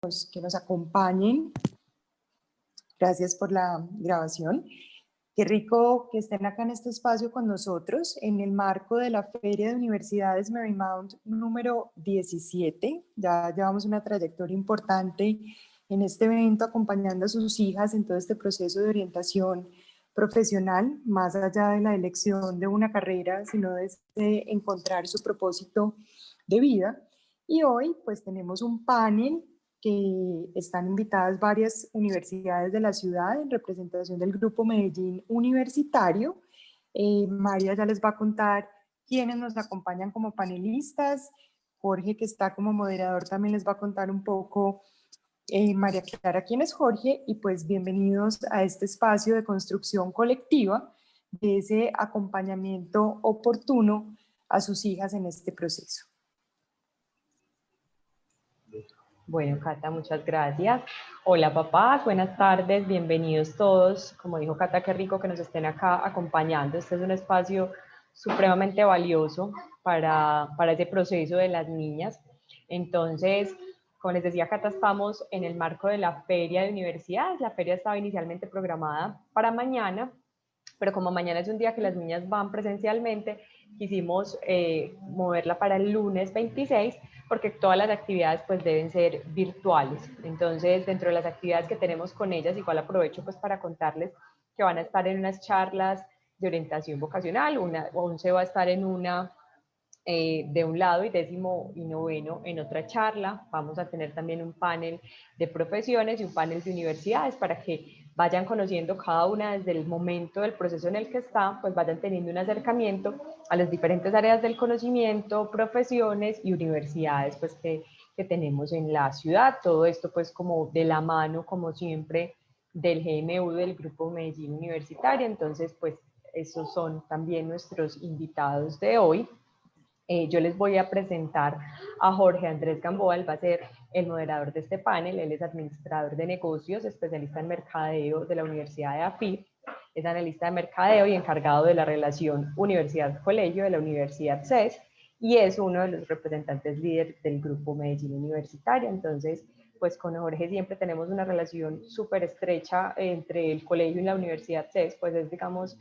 que nos acompañen. Gracias por la grabación. Qué rico que estén acá en este espacio con nosotros en el marco de la Feria de Universidades Marymount número 17. Ya llevamos una trayectoria importante en este evento acompañando a sus hijas en todo este proceso de orientación profesional, más allá de la elección de una carrera, sino de encontrar su propósito de vida. Y hoy pues tenemos un panel que están invitadas varias universidades de la ciudad en representación del Grupo Medellín Universitario. María ya les va a contar quiénes nos acompañan como panelistas. Jorge, que está como moderador, también les va a contar un poco. María Clara, quién es Jorge, y pues bienvenidos a este espacio de construcción colectiva de ese acompañamiento oportuno a sus hijas en este proceso. Bueno, Cata, muchas gracias. Hola, papás, buenas tardes, bienvenidos todos. Como dijo Cata, qué rico que nos estén acá acompañando. Este es un espacio supremamente valioso para ese proceso de las niñas. Entonces, como les decía Cata, estamos en el marco de la Feria de Universidades. La feria estaba inicialmente programada para mañana, pero como mañana es un día que las niñas van presencialmente, quisimos moverla para el lunes 26, porque todas las actividades pues deben ser virtuales. Entonces, dentro de las actividades que tenemos con ellas, igual aprovecho pues para contarles que van a estar en unas charlas de orientación vocacional, 11 va a estar en una de un lado y 10º y 9º en otra charla. Vamos a tener también un panel de profesiones y un panel de universidades para que vayan conociendo cada una desde el momento del proceso en el que está, pues vayan teniendo un acercamiento a las diferentes áreas del conocimiento, profesiones y universidades pues que tenemos en la ciudad. Todo esto pues como de la mano, como siempre, del GMU, del Grupo Medellín Universitario. Entonces pues esos son también nuestros invitados de hoy. Yo les voy a presentar a Jorge Andrés Gamboa. Él va a ser el moderador de este panel. Él es administrador de negocios, especialista en mercadeo de la Universidad de AFIT, es analista de mercadeo y encargado de la relación universidad-colegio de la Universidad CES, y es uno de los representantes líderes del Grupo Medellín Universitario. Entonces, pues con Jorge siempre tenemos una relación súper estrecha entre el colegio y la Universidad CES, pues es, digamos,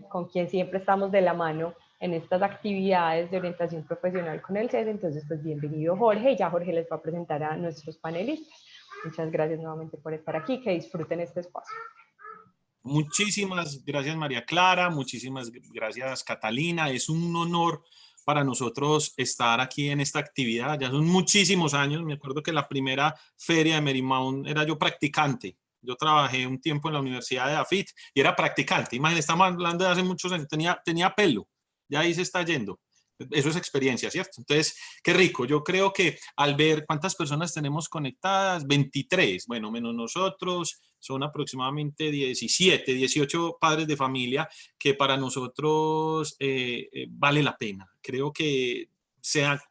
con quien siempre estamos de la mano en estas actividades de orientación profesional con el CES. Entonces, pues bienvenido Jorge, y ya Jorge les va a presentar a nuestros panelistas. Muchas gracias nuevamente por estar aquí, que disfruten este espacio. Muchísimas gracias María Clara, muchísimas gracias Catalina, es un honor para nosotros estar aquí en esta actividad. Ya son muchísimos años, me acuerdo que la primera feria de Marymount era yo practicante. Yo trabajé un tiempo en la Universidad de AFIT y era practicante. Imagínense, estamos hablando de hace muchos años, tenía pelo, ya ahí se está yendo. Eso es experiencia, ¿cierto? Entonces, qué rico. Yo creo que al ver cuántas personas tenemos conectadas, 23, bueno, menos nosotros, son aproximadamente 17, 18 padres de familia, que para nosotros vale la pena. Creo que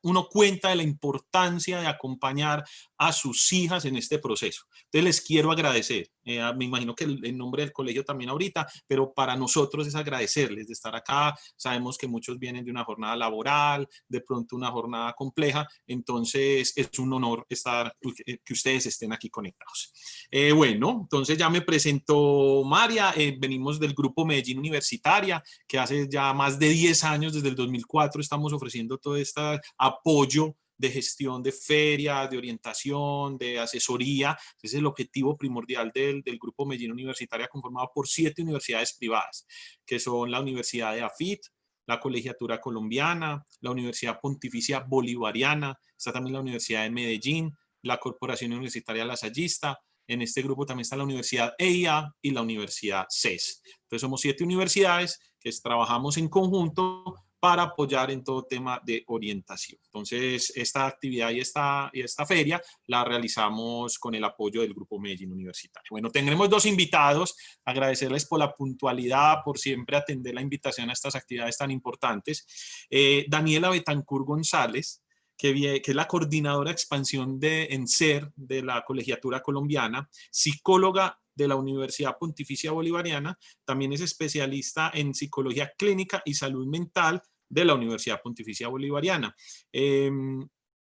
uno cuenta de la importancia de acompañar a sus hijas en este proceso. Entonces les quiero agradecer, me imagino que en nombre del colegio también ahorita, pero para nosotros es agradecerles de estar acá. Sabemos que muchos vienen de una jornada laboral, de pronto una jornada compleja, entonces es un honor que ustedes estén aquí conectados. Bueno, entonces ya me presentó María, venimos del Grupo Medellín Universitaria, que hace ya más de 10 años, desde el 2004, estamos ofreciendo todo este apoyo de gestión de ferias, de orientación, de asesoría. Ese es el objetivo primordial del Grupo Medellín Universitaria, conformado por 7 universidades privadas, que son la Universidad de AFIT, la Colegiatura Colombiana, la Universidad Pontificia Bolivariana, está también la Universidad de Medellín, la Corporación Universitaria Lasallista. En este grupo también está la Universidad EIA y la Universidad CES. Entonces somos 7 universidades que trabajamos en conjunto para apoyar en todo tema de orientación. Entonces, esta actividad y esta feria la realizamos con el apoyo del Grupo Medellín Universitario. Bueno, tendremos 2 invitados, agradecerles por la puntualidad, por siempre atender la invitación a estas actividades tan importantes. Daniela Betancur González, que es la coordinadora de expansión de ENSER de la Colegiatura Colombiana, psicóloga de la Universidad Pontificia Bolivariana, también es especialista en psicología clínica y salud mental de la Universidad Pontificia Bolivariana.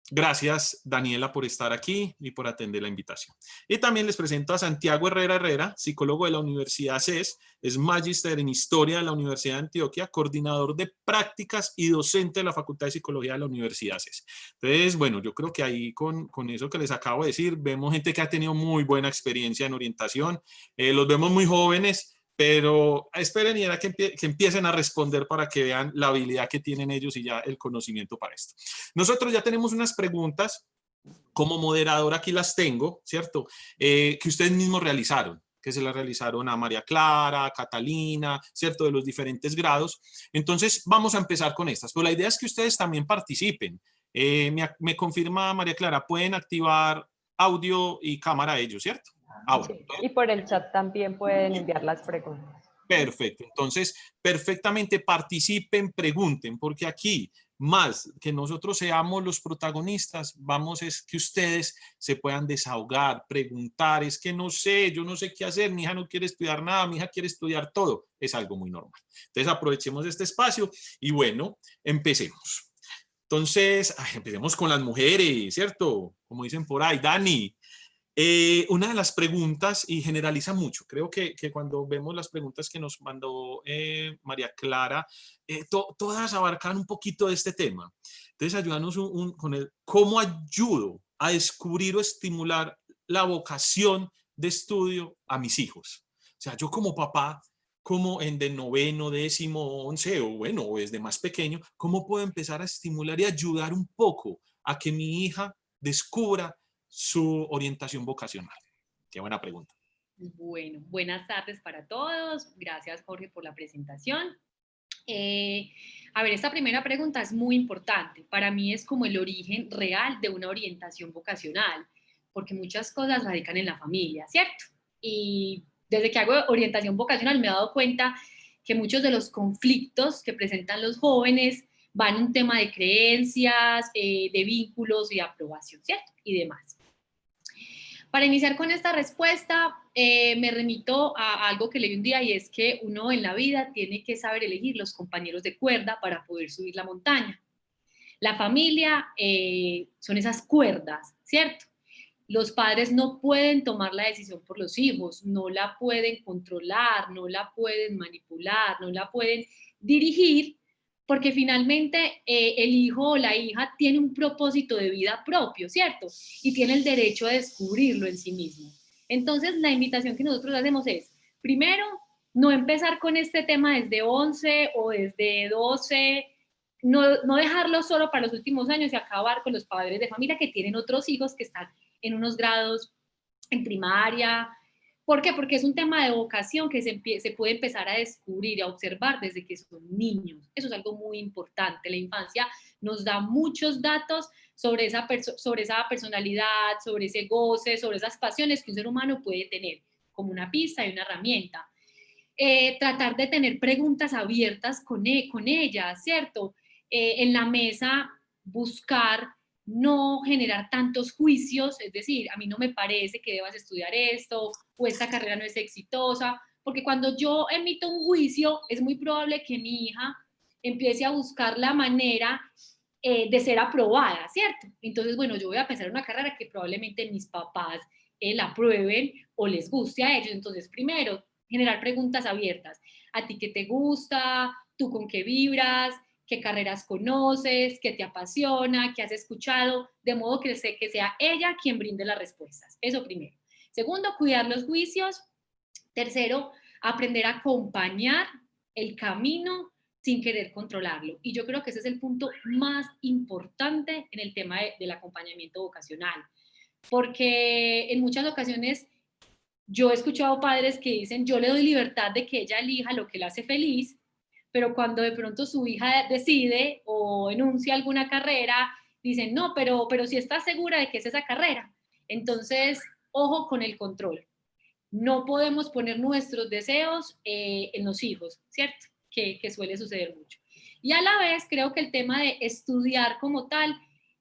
Gracias, Daniela, por estar aquí y por atender la invitación. Y también les presento a Santiago Herrera Herrera, psicólogo de la Universidad CES, es magíster en Historia de la Universidad de Antioquia, coordinador de prácticas y docente de la Facultad de Psicología de la Universidad CES. Entonces, bueno, yo creo que ahí con eso que les acabo de decir, vemos gente que ha tenido muy buena experiencia en orientación, los vemos muy jóvenes, pero esperen y era que empiecen a responder para que vean la habilidad que tienen ellos y ya el conocimiento para esto. Nosotros ya tenemos unas preguntas, como moderador aquí las tengo, ¿cierto? Que ustedes mismos realizaron, que se las realizaron a María Clara, a Catalina, ¿cierto? De los diferentes grados. Entonces, vamos a empezar con estas. Pero la idea es que ustedes también participen. Me confirma María Clara, pueden activar audio y cámara ellos, ¿cierto? Sí. Y por el chat también pueden enviar las preguntas. Perfecto, entonces perfectamente participen, pregunten, porque aquí más que nosotros seamos los protagonistas, vamos es que ustedes se puedan desahogar, preguntar, es que no sé, yo no sé qué hacer, mi hija no quiere estudiar nada, mi hija quiere estudiar todo, es algo muy normal. Entonces aprovechemos este espacio y bueno, empecemos. Entonces, empecemos con las mujeres, ¿cierto? Como dicen por ahí, Dani. Una de las preguntas, y generaliza mucho, creo que cuando vemos las preguntas que nos mandó María Clara, todas abarcan un poquito de este tema. Entonces, ayúdanos con el cómo ayudo a descubrir o estimular la vocación de estudio a mis hijos. O sea, yo como papá, como en de noveno, décimo, 11, o bueno, o desde más pequeño, ¿cómo puedo empezar a estimular y ayudar un poco a que mi hija descubra su orientación vocacional? Qué buena pregunta. Bueno, buenas tardes para todos. Gracias, Jorge, por la presentación. A ver, esta primera pregunta es muy importante. Para mí es como el origen real de una orientación vocacional, porque muchas cosas radican en la familia, ¿cierto? Y desde que hago orientación vocacional me he dado cuenta que muchos de los conflictos que presentan los jóvenes van a un tema de creencias, de vínculos y de aprobación, ¿cierto? Y demás. Para iniciar con esta respuesta, me remito a algo que leí un día y es que uno en la vida tiene que saber elegir los compañeros de cuerda para poder subir la montaña. La familia son esas cuerdas, ¿cierto? Los padres no pueden tomar la decisión por los hijos, no la pueden controlar, no la pueden manipular, no la pueden dirigir, porque finalmente el hijo o la hija tiene un propósito de vida propio, ¿cierto? Y tiene el derecho a descubrirlo en sí mismo. Entonces, la invitación que nosotros hacemos es, primero, no empezar con este tema desde 11 o desde 12, no dejarlo solo para los últimos años y acabar con los padres de familia que tienen otros hijos que están en unos grados en primaria. ¿Por qué? Porque es un tema de vocación que se puede empezar a descubrir y a observar desde que son niños. Eso es algo muy importante. La infancia nos da muchos datos sobre esa personalidad, sobre ese goce, sobre esas pasiones que un ser humano puede tener, como una pista y una herramienta. Tratar de tener preguntas abiertas con ella, ¿cierto? En la mesa buscar no generar tantos juicios, es decir, a mí no me parece que debas estudiar esto o esta carrera no es exitosa, porque cuando yo emito un juicio es muy probable que mi hija empiece a buscar la manera de ser aprobada, ¿cierto? Entonces, bueno, yo voy a pensar en una carrera que probablemente mis papás la aprueben o les guste a ellos. Entonces, primero, generar preguntas abiertas. ¿A ti qué te gusta? ¿Tú con qué vibras? ¿Qué carreras conoces? ¿Qué te apasiona? ¿Qué has escuchado? De modo que sea ella quien brinde las respuestas. Eso primero. Segundo, cuidar los juicios. Tercero, aprender a acompañar el camino sin querer controlarlo. Y yo creo que ese es el punto más importante en el tema del acompañamiento vocacional. Porque en muchas ocasiones yo he escuchado padres que dicen, yo le doy libertad de que ella elija lo que le hace feliz, pero cuando de pronto su hija decide o enuncia alguna carrera, dicen, no, pero si estás segura de que es esa carrera. Entonces, ojo con el control. No podemos poner nuestros deseos en los hijos, ¿cierto? Que suele suceder mucho. Y a la vez creo que el tema de estudiar como tal,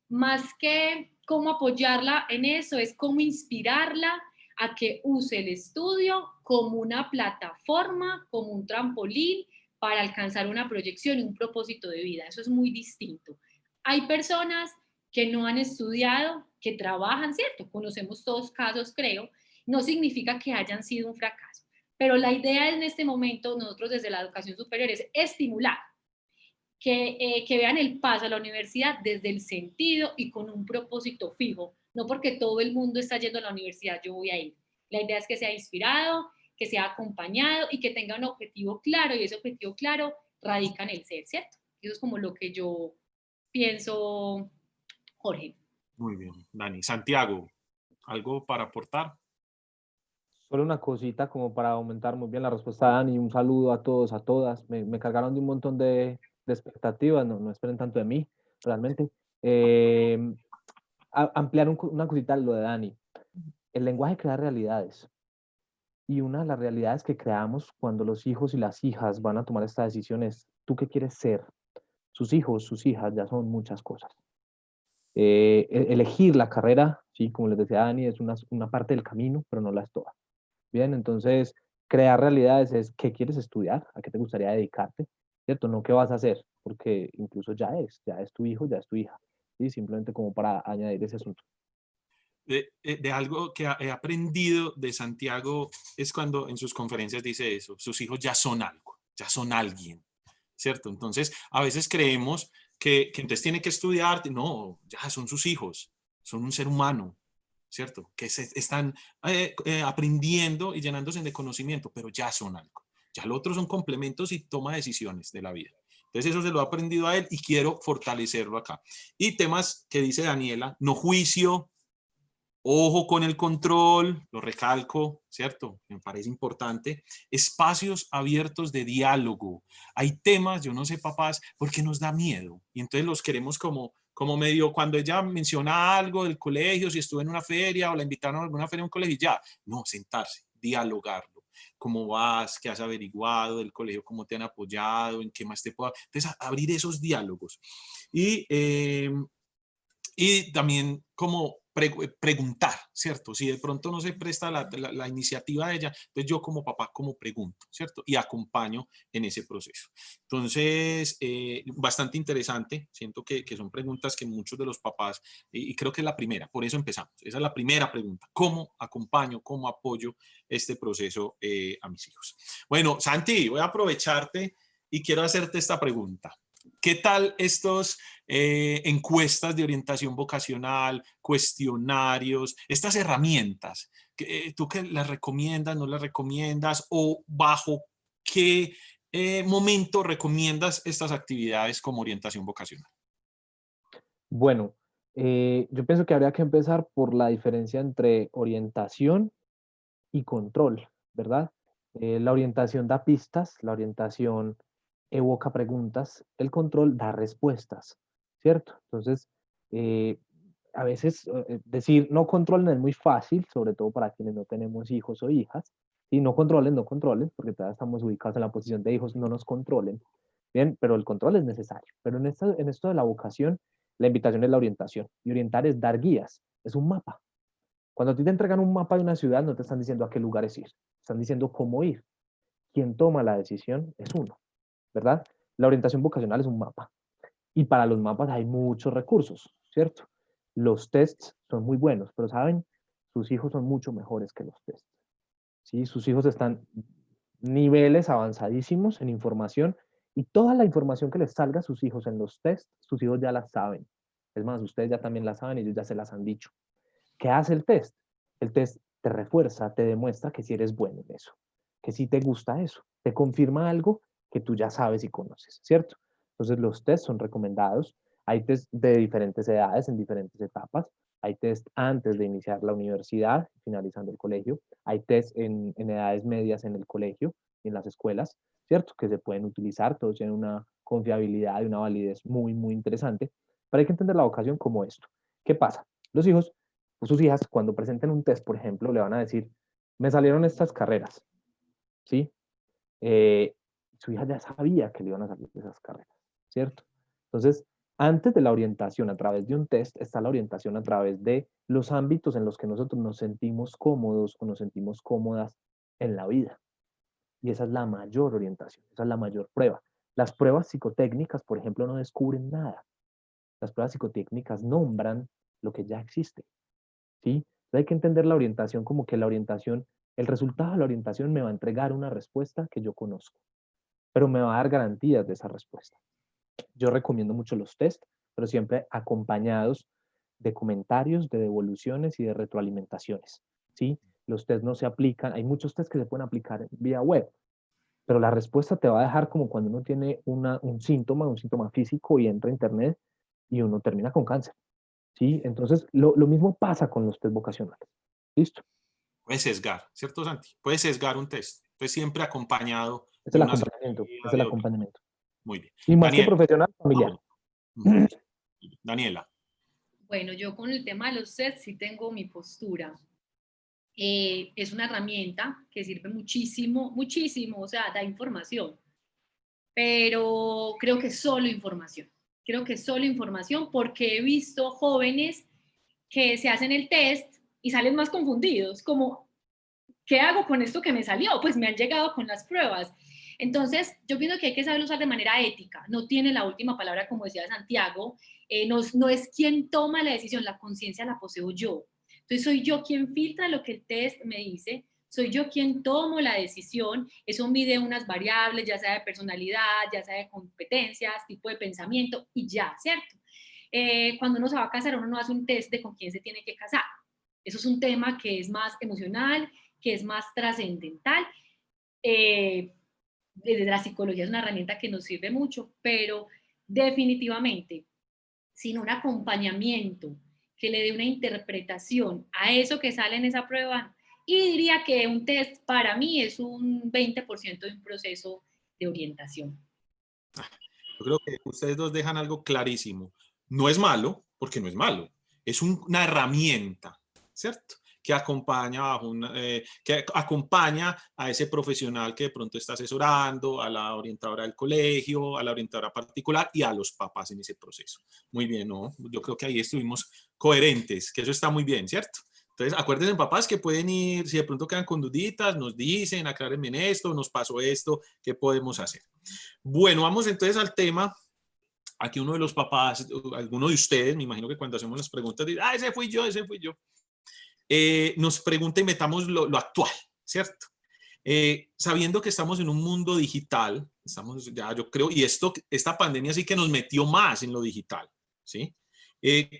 más que cómo apoyarla en eso, es cómo inspirarla a que use el estudio como una plataforma, como un trampolín para alcanzar una proyección y un propósito de vida. Eso es muy distinto. Hay personas que no han estudiado, que trabajan, ¿cierto? Conocemos todos casos, creo. No significa que hayan sido un fracaso. Pero la idea en este momento, nosotros desde la educación superior, es estimular que vean el paso a la universidad desde el sentido y con un propósito fijo, no porque todo el mundo está yendo a la universidad, yo voy a ir. La idea es que sea inspirado, que sea acompañado y que tenga un objetivo claro, y ese objetivo claro radica en el ser, ¿cierto? Eso es como lo que yo pienso, Jorge. Muy bien, Dani. Santiago, ¿algo para aportar? Solo una cosita como para aumentar muy bien la respuesta de Dani. Un saludo a todos, a todas. Me cargaron de un montón de expectativas. No esperen tanto de mí, realmente. Ampliar una cosita lo de Dani. El lenguaje crea realidades. Y una de las realidades que creamos cuando los hijos y las hijas van a tomar esta decisión es, ¿tú qué quieres ser? Sus hijos, sus hijas ya son muchas cosas. Elegir la carrera, sí, como les decía Dani, es una parte del camino, pero no la es toda. Bien, entonces crear realidades es qué quieres estudiar, a qué te gustaría dedicarte, ¿cierto? No qué vas a hacer, porque incluso ya es tu hijo, ya es tu hija, ¿sí? Simplemente como para añadir ese asunto. De algo que he aprendido de Santiago es cuando en sus conferencias dice eso, sus hijos ya son algo, ya son alguien, ¿cierto? Entonces, a veces creemos que entonces tiene que estudiar, no, ya son sus hijos, son un ser humano, ¿cierto? Que están aprendiendo y llenándose de conocimiento, pero ya son algo. Ya lo otro son complementos y toma decisiones de la vida. Entonces eso se lo he aprendido a él y quiero fortalecerlo acá. Y temas que dice Daniela, no juicio, ojo con el control, lo recalco, ¿cierto? Me parece importante. Espacios abiertos de diálogo. Hay temas, yo no sé, papás, porque nos da miedo. Y entonces los queremos como medio, cuando ella menciona algo del colegio, si estuvo en una feria o la invitaron a alguna feria en un colegio, ya, no, sentarse, dialogarlo. ¿Cómo vas? ¿Qué has averiguado del colegio? ¿Cómo te han apoyado? ¿En qué más te puedo? Entonces, abrir esos diálogos. Y también como preguntar, ¿cierto? Si de pronto no se presta la iniciativa de ella, entonces yo como papá como pregunto, ¿cierto? Y acompaño en ese proceso. Entonces, bastante interesante. Siento que son preguntas que muchos de los papás, y creo que es la primera, por eso empezamos. Esa es la primera pregunta. ¿Cómo acompaño, cómo apoyo este proceso a mis hijos? Bueno, Santi, voy a aprovecharte y quiero hacerte esta pregunta. ¿Qué tal estos encuestas de orientación vocacional, cuestionarios, estas herramientas? ¿Tú qué las recomiendas, no las recomiendas? ¿O bajo qué momento recomiendas estas actividades como orientación vocacional? Bueno, yo pienso que habría que empezar por la diferencia entre orientación y control, ¿verdad? La orientación da pistas, la orientación evoca preguntas, el control da respuestas, ¿cierto? Entonces, eh, a veces decir no controlen es muy fácil, sobre todo para quienes no tenemos hijos o hijas, y no controlen, no controlen, porque todavía estamos ubicados en la posición de hijos, no nos controlen, bien, pero el control es necesario. Pero en esto de la vocación, la invitación es la orientación, y orientar es dar guías, es un mapa. Cuando a ti te entregan un mapa de una ciudad, no te están diciendo a qué lugares ir, están diciendo cómo ir. Quien toma la decisión es uno, ¿verdad? La orientación vocacional es un mapa. Y para los mapas hay muchos recursos, ¿cierto? Los tests son muy buenos, pero saben, sus hijos son mucho mejores que los tests. ¿Sí? Sus hijos están niveles avanzadísimos en información y toda la información que les salga a sus hijos en los tests, sus hijos ya la saben. Es más, ustedes ya también la saben, ellos ya se las han dicho. ¿Qué hace el test? El test te refuerza, te demuestra que si eres bueno en eso, que si te gusta eso, te confirma algo que tú ya sabes y conoces, ¿cierto? Entonces los tests son recomendados. Hay test de diferentes edades, en diferentes etapas. Hay test antes de iniciar la universidad, finalizando el colegio. Hay test en edades medias en el colegio y en las escuelas, ¿cierto? Que se pueden utilizar, todos tienen una confiabilidad y una validez muy, muy interesante. Pero hay que entender la vocación como esto. ¿Qué pasa? Los hijos o sus hijas, cuando presenten un test, por ejemplo, le van a decir, me salieron estas carreras, ¿sí? Su hija ya sabía que le iban a salir esas carreras, ¿cierto? Entonces, antes de la orientación a través de un test, está la orientación a través de los ámbitos en los que nosotros nos sentimos cómodos o nos sentimos cómodas en la vida. Y esa es la mayor orientación, esa es la mayor prueba. Las pruebas psicotécnicas, por ejemplo, no descubren nada. Las pruebas psicotécnicas nombran lo que ya existe, ¿sí? Entonces hay que entender la orientación como que la orientación, el resultado de la orientación me va a entregar una respuesta que yo conozco, pero me va a dar garantías de esa respuesta. Yo recomiendo mucho los test, pero siempre acompañados de comentarios, de devoluciones y de retroalimentaciones, ¿sí? Los test no se aplican, hay muchos test que se pueden aplicar vía web, pero la respuesta te va a dejar como cuando uno tiene un síntoma físico y entra a internet y uno termina con cáncer, ¿sí? Entonces, lo mismo pasa con los test vocacionales. ¿Listo? Puede sesgar, ¿cierto, Santi? Puede sesgar un test. Entonces, siempre acompañado Es de el una acompañamiento, asesoría es el de otro. acompañamiento. Muy bien. Y más que Daniela. profesional, familiar. Ujú. Daniela. Bueno, yo con el tema de los sets sí tengo mi postura. Es una herramienta que sirve muchísimo, muchísimo, o sea, da información, pero creo que solo información. Creo que solo información porque he visto jóvenes que se hacen el test y salen más confundidos, como, ¿qué hago con esto que me salió? Pues me han llegado con las pruebas. Entonces, yo pienso que hay que saberlo usar de manera ética. No tiene la última palabra, como decía Santiago. No es quien toma la decisión, la conciencia la poseo yo. Entonces, soy yo quien filtra lo que el test me dice, soy yo quien tomo la decisión. Eso mide unas variables, ya sea de personalidad, ya sea de competencias, tipo de pensamiento, y ya, ¿cierto? Cuando uno se va a casar, uno no hace un test de con quién se tiene que casar. Eso es un tema que es más emocional, que es más trascendental. Desde la psicología es una herramienta que nos sirve mucho, pero definitivamente, sin un acompañamiento que le dé una interpretación a eso que sale en esa prueba, y diría que un test para mí es un 20% de un proceso de orientación. Yo creo que ustedes dos dejan algo clarísimo. No es malo, porque no es malo. Es una herramienta, ¿cierto? Que acompaña, que acompaña a ese profesional que de pronto está asesorando, a la orientadora del colegio, a la orientadora particular y a los papás en ese proceso. Muy bien, ¿no? Yo creo que ahí estuvimos coherentes, que eso está muy bien, ¿cierto? Entonces, acuérdense, papás, que pueden ir, si de pronto quedan con duditas, nos dicen, aclárenme en esto, nos pasó esto, ¿qué podemos hacer? Bueno, vamos entonces al tema. Aquí uno de los papás, alguno de ustedes, me imagino que cuando hacemos las preguntas, dice, ese fui yo, ese fui yo. Nos pregunta y metamos lo actual, ¿cierto? Sabiendo que estamos en un mundo digital, estamos ya, yo creo, y esta pandemia sí que nos metió más en lo digital, ¿sí?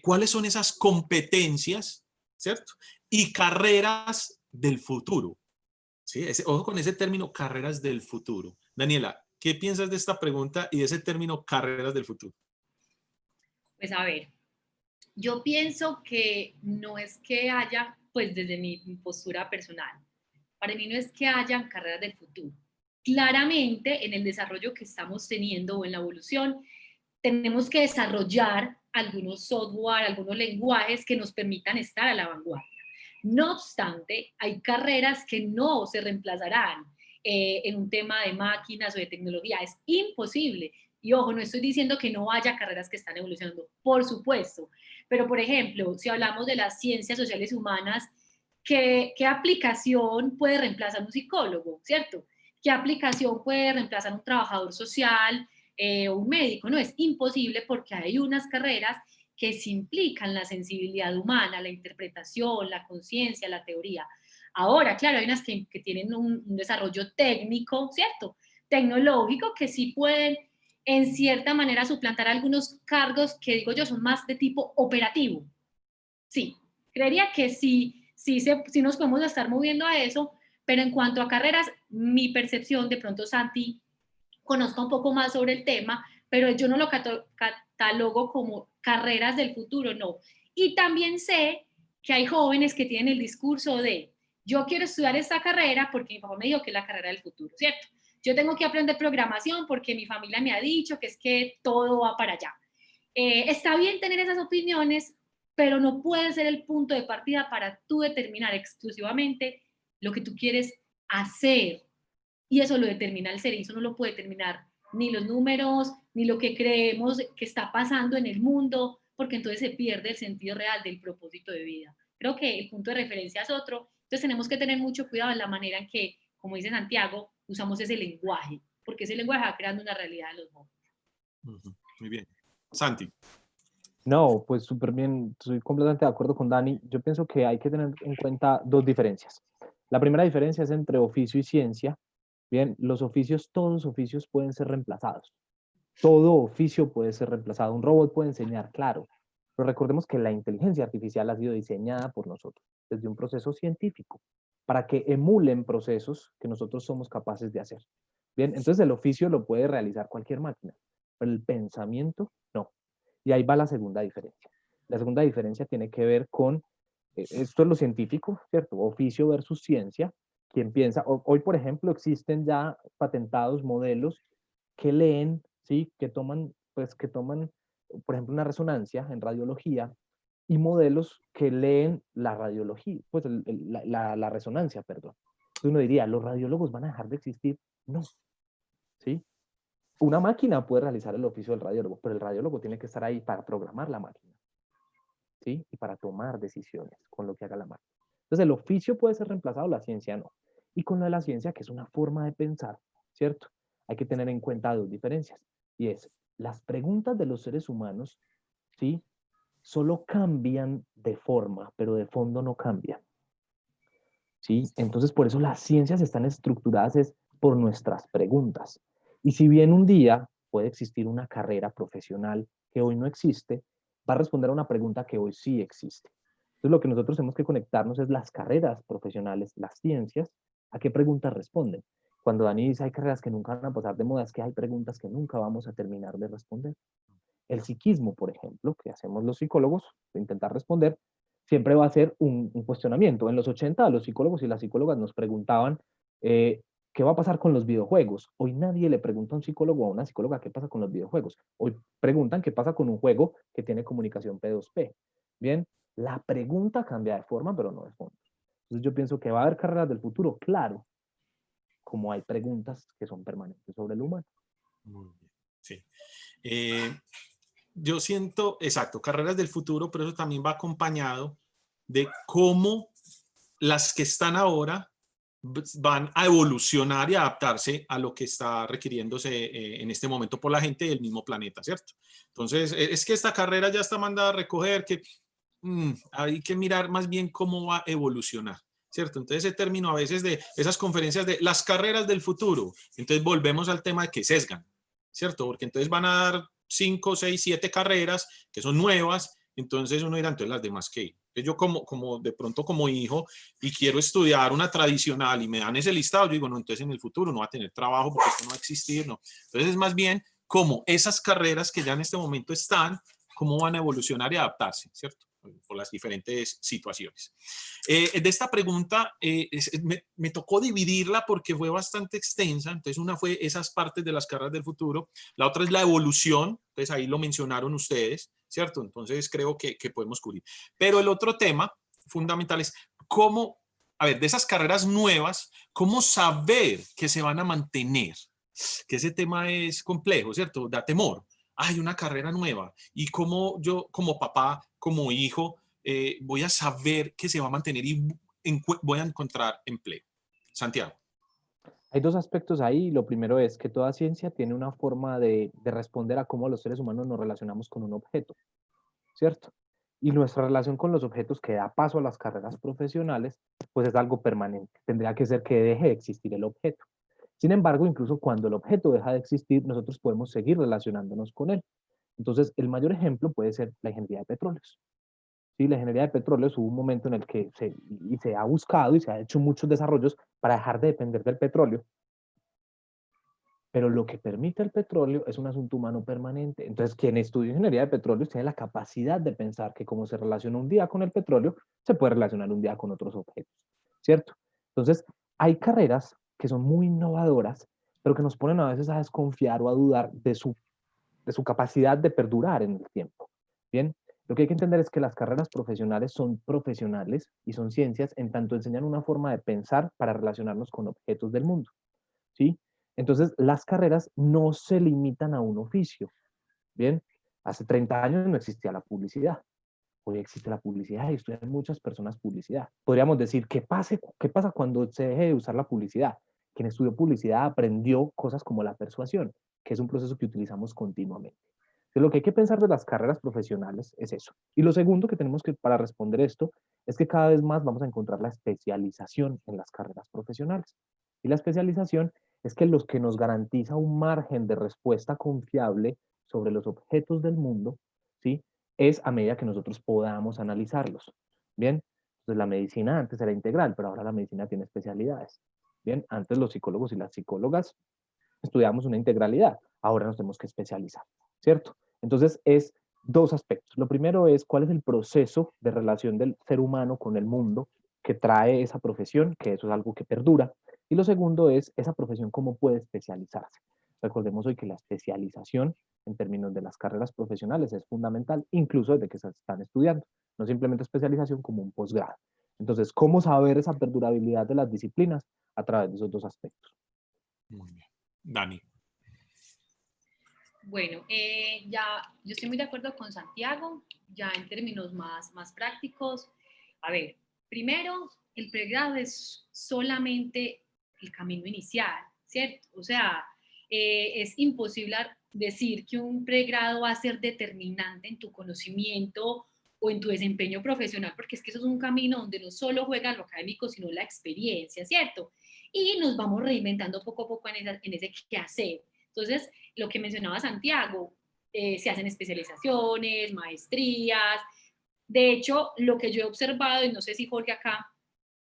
¿Cuáles son esas competencias, ¿cierto? Y carreras del futuro, ¿sí? Ojo con ese término, carreras del futuro. Daniela, ¿qué piensas de esta pregunta y de ese término, carreras del futuro? Pues a ver, yo pienso que no es que haya, pues desde mi postura personal, para mí no es que hayan carreras del futuro. Claramente, en el desarrollo que estamos teniendo o en la evolución, tenemos que desarrollar algunos software, algunos lenguajes que nos permitan estar a la vanguardia. No obstante, hay carreras que no se reemplazarán en un tema de máquinas o de tecnología. Es imposible. Y ojo, no estoy diciendo que no haya carreras que están evolucionando, por supuesto. Pero, por ejemplo, si hablamos de las ciencias sociales humanas, ¿qué aplicación puede reemplazar un psicólogo, cierto? ¿Qué aplicación puede reemplazar un trabajador social o un médico? No, es imposible porque hay unas carreras que se implican la sensibilidad humana, la interpretación, la conciencia, la teoría. Ahora, claro, hay unas que tienen un desarrollo técnico, ¿cierto? Tecnológico, que sí pueden en cierta manera suplantar algunos cargos que digo yo son más de tipo operativo. Sí, creería que sí nos podemos estar moviendo a eso, pero en cuanto a carreras, mi percepción, de pronto Santi conozca un poco más sobre el tema, pero yo no lo catalogo como carreras del futuro, no. Y también sé que hay jóvenes que tienen el discurso de, yo quiero estudiar esta carrera porque mi papá me dijo que es la carrera del futuro, ¿cierto? Yo tengo que aprender programación porque mi familia me ha dicho que es que todo va para allá. Está bien tener esas opiniones, pero no puede ser el punto de partida para tú determinar exclusivamente lo que tú quieres hacer. Y eso lo determina el ser, y eso no lo puede determinar ni los números, ni lo que creemos que está pasando en el mundo, porque entonces se pierde el sentido real del propósito de vida. Creo que el punto de referencia es otro, entonces tenemos que tener mucho cuidado en la manera en que, como dice Santiago, usamos ese lenguaje, porque ese lenguaje va creando una realidad de los jóvenes. Muy bien. Santi. No, pues súper bien, estoy completamente de acuerdo con Dani. Yo pienso que hay que tener en cuenta dos diferencias. La primera diferencia es entre oficio y ciencia. Bien, los oficios, todos los oficios pueden ser reemplazados. Todo oficio puede ser reemplazado. Un robot puede enseñar, claro, pero recordemos que la inteligencia artificial ha sido diseñada por nosotros desde un proceso científico para que emulen procesos que nosotros somos capaces de hacer. Bien, entonces el oficio lo puede realizar cualquier máquina, pero el pensamiento no. Y ahí va la segunda diferencia. La segunda diferencia tiene que ver con, esto es lo científico, ¿cierto? Oficio versus ciencia. Quien piensa, hoy por ejemplo existen ya patentados modelos que leen, ¿sí? Que toman, por ejemplo, una resonancia en radiología y modelos que leen la radiología, pues la resonancia, perdón. Entonces uno diría, ¿los radiólogos van a dejar de existir? No, ¿sí? Una máquina puede realizar el oficio del radiólogo, pero el radiólogo tiene que estar ahí para programar la máquina, ¿sí? Y para tomar decisiones con lo que haga la máquina. Entonces el oficio puede ser reemplazado, la ciencia no. Y con lo de la ciencia, que es una forma de pensar, ¿cierto? Hay que tener en cuenta dos diferencias. Y es, las preguntas de los seres humanos, ¿sí? Solo cambian de forma, pero de fondo no cambian, ¿sí? Entonces por eso las ciencias están estructuradas es por nuestras preguntas. Y si bien un día puede existir una carrera profesional que hoy no existe, va a responder a una pregunta que hoy sí existe. Entonces lo que nosotros tenemos que conectarnos es las carreras profesionales, las ciencias, a qué preguntas responden. Cuando Dani dice hay carreras que nunca van a pasar de moda, es que hay preguntas que nunca vamos a terminar de responder. El psiquismo, por ejemplo, que hacemos los psicólogos, de intentar responder, siempre va a ser un cuestionamiento. En los 80 los psicólogos y las psicólogas nos preguntaban qué va a pasar con los videojuegos. Hoy nadie le pregunta a un psicólogo o a una psicóloga qué pasa con los videojuegos. Hoy preguntan qué pasa con un juego que tiene comunicación P2P. Bien, la pregunta cambia de forma, pero no de fondo. Entonces yo pienso que va a haber carreras del futuro, claro, como hay preguntas que son permanentes sobre el humano. Muy bien, sí. Yo siento, exacto, carreras del futuro, pero eso también va acompañado de cómo las que están ahora van a evolucionar y adaptarse a lo que está requiriéndose en este momento por la gente del mismo planeta, ¿cierto? Entonces, es que esta carrera ya está mandada a recoger, que hay que mirar más bien cómo va a evolucionar, ¿cierto? Entonces, ese término a veces de esas conferencias de las carreras del futuro, entonces volvemos al tema de que sesgan, ¿cierto? Porque entonces van a dar 5, 6, 7 carreras que son nuevas, entonces uno dirá, entonces las demás, ¿qué? Entonces yo como de pronto como hijo y quiero estudiar una tradicional y me dan ese listado, yo digo, no, entonces en el futuro no va a tener trabajo porque esto no va a existir, no. Entonces es más bien como esas carreras que ya en este momento están, cómo van a evolucionar y adaptarse, ¿cierto? Por las diferentes situaciones. De esta pregunta me tocó dividirla porque fue bastante extensa. Entonces, una fue esas partes de las carreras del futuro, la otra es la evolución, entonces ahí lo mencionaron ustedes, ¿cierto? Entonces, creo que podemos cubrir. Pero el otro tema fundamental es cómo, a ver, de esas carreras nuevas, cómo saber que se van a mantener, que ese tema es complejo, ¿cierto? Da temor. Hay una carrera nueva y cómo yo como papá, como hijo, voy a saber que se va a mantener y voy a encontrar empleo. Santiago. Hay dos aspectos ahí. Lo primero es que toda ciencia tiene una forma de responder a cómo los seres humanos nos relacionamos con un objeto, ¿cierto? Y nuestra relación con los objetos que da paso a las carreras profesionales, pues es algo permanente. Tendría que ser que deje de existir el objeto. Sin embargo, incluso cuando el objeto deja de existir, nosotros podemos seguir relacionándonos con él. Entonces, el mayor ejemplo puede ser la ingeniería de petróleos. Sí, la ingeniería de petróleos hubo un momento en el que se ha buscado y se ha hecho muchos desarrollos para dejar de depender del petróleo, pero lo que permite el petróleo es un asunto humano permanente. Entonces, quien estudia ingeniería de petróleos tiene la capacidad de pensar que como se relaciona un día con el petróleo, se puede relacionar un día con otros objetos, ¿cierto? Entonces, hay carreras que son muy innovadoras, pero que nos ponen a veces a desconfiar o a dudar de su capacidad de perdurar en el tiempo. Bien, lo que hay que entender es que las carreras profesionales son profesionales y son ciencias en tanto enseñan una forma de pensar para relacionarnos con objetos del mundo, ¿sí? Entonces, las carreras no se limitan a un oficio. Bien, hace 30 años no existía la publicidad. Hoy existe la publicidad y estudian muchas personas publicidad. Podríamos decir, ¿qué pasa cuando se deje de usar la publicidad? Quien estudió publicidad aprendió cosas como la persuasión, que es un proceso que utilizamos continuamente. Entonces, lo que hay que pensar de las carreras profesionales es eso. Y lo segundo que tenemos que, para responder esto, es que cada vez más vamos a encontrar la especialización en las carreras profesionales. Y la especialización es que los que nos garantiza un margen de respuesta confiable sobre los objetos del mundo, ¿sí? Es a medida que nosotros podamos analizarlos. Bien, entonces la medicina antes era integral, pero ahora la medicina tiene especialidades. Bien, antes los psicólogos y las psicólogas estudiamos una integralidad, ahora nos tenemos que especializar, ¿cierto? Entonces es dos aspectos. Lo primero es cuál es el proceso de relación del ser humano con el mundo que trae esa profesión, que eso es algo que perdura. Y lo segundo es esa profesión cómo puede especializarse. Recordemos hoy que la especialización en términos de las carreras profesionales es fundamental, incluso desde que se están estudiando, no simplemente especialización como un posgrado. Entonces, ¿cómo saber esa perdurabilidad de las disciplinas? A través de esos dos aspectos. Muy bien. Dani. Bueno, ya yo estoy muy de acuerdo con Santiago, ya en términos más prácticos. A ver, primero, el pregrado es solamente el camino inicial, ¿cierto? O sea, es imposible decir que un pregrado va a ser determinante en tu conocimiento o en tu desempeño profesional, porque es que eso es un camino donde no solo juega lo académico, sino la experiencia, ¿cierto? Y nos vamos reinventando poco a poco en ese quehacer. Entonces, lo que mencionaba Santiago, se hacen especializaciones, maestrías. De hecho, lo que yo he observado, y no sé si Jorge acá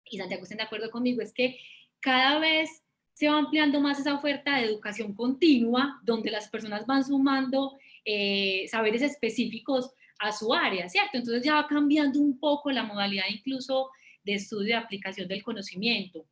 y Santiago estén de acuerdo conmigo, es que cada vez se va ampliando más esa oferta de educación continua, donde las personas van sumando saberes específicos a su área, ¿cierto? Entonces ya va cambiando un poco la modalidad incluso de estudio y aplicación del conocimiento.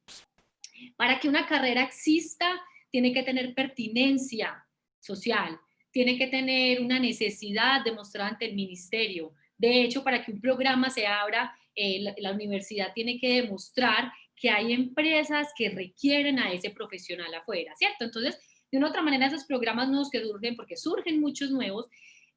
Para que una carrera exista, tiene que tener pertinencia social, tiene que tener una necesidad demostrada ante el ministerio. De hecho, para que un programa se abra, la universidad tiene que demostrar que hay empresas que requieren a ese profesional afuera, ¿cierto? Entonces, de una otra manera, esos programas nuevos que surgen, porque surgen muchos nuevos,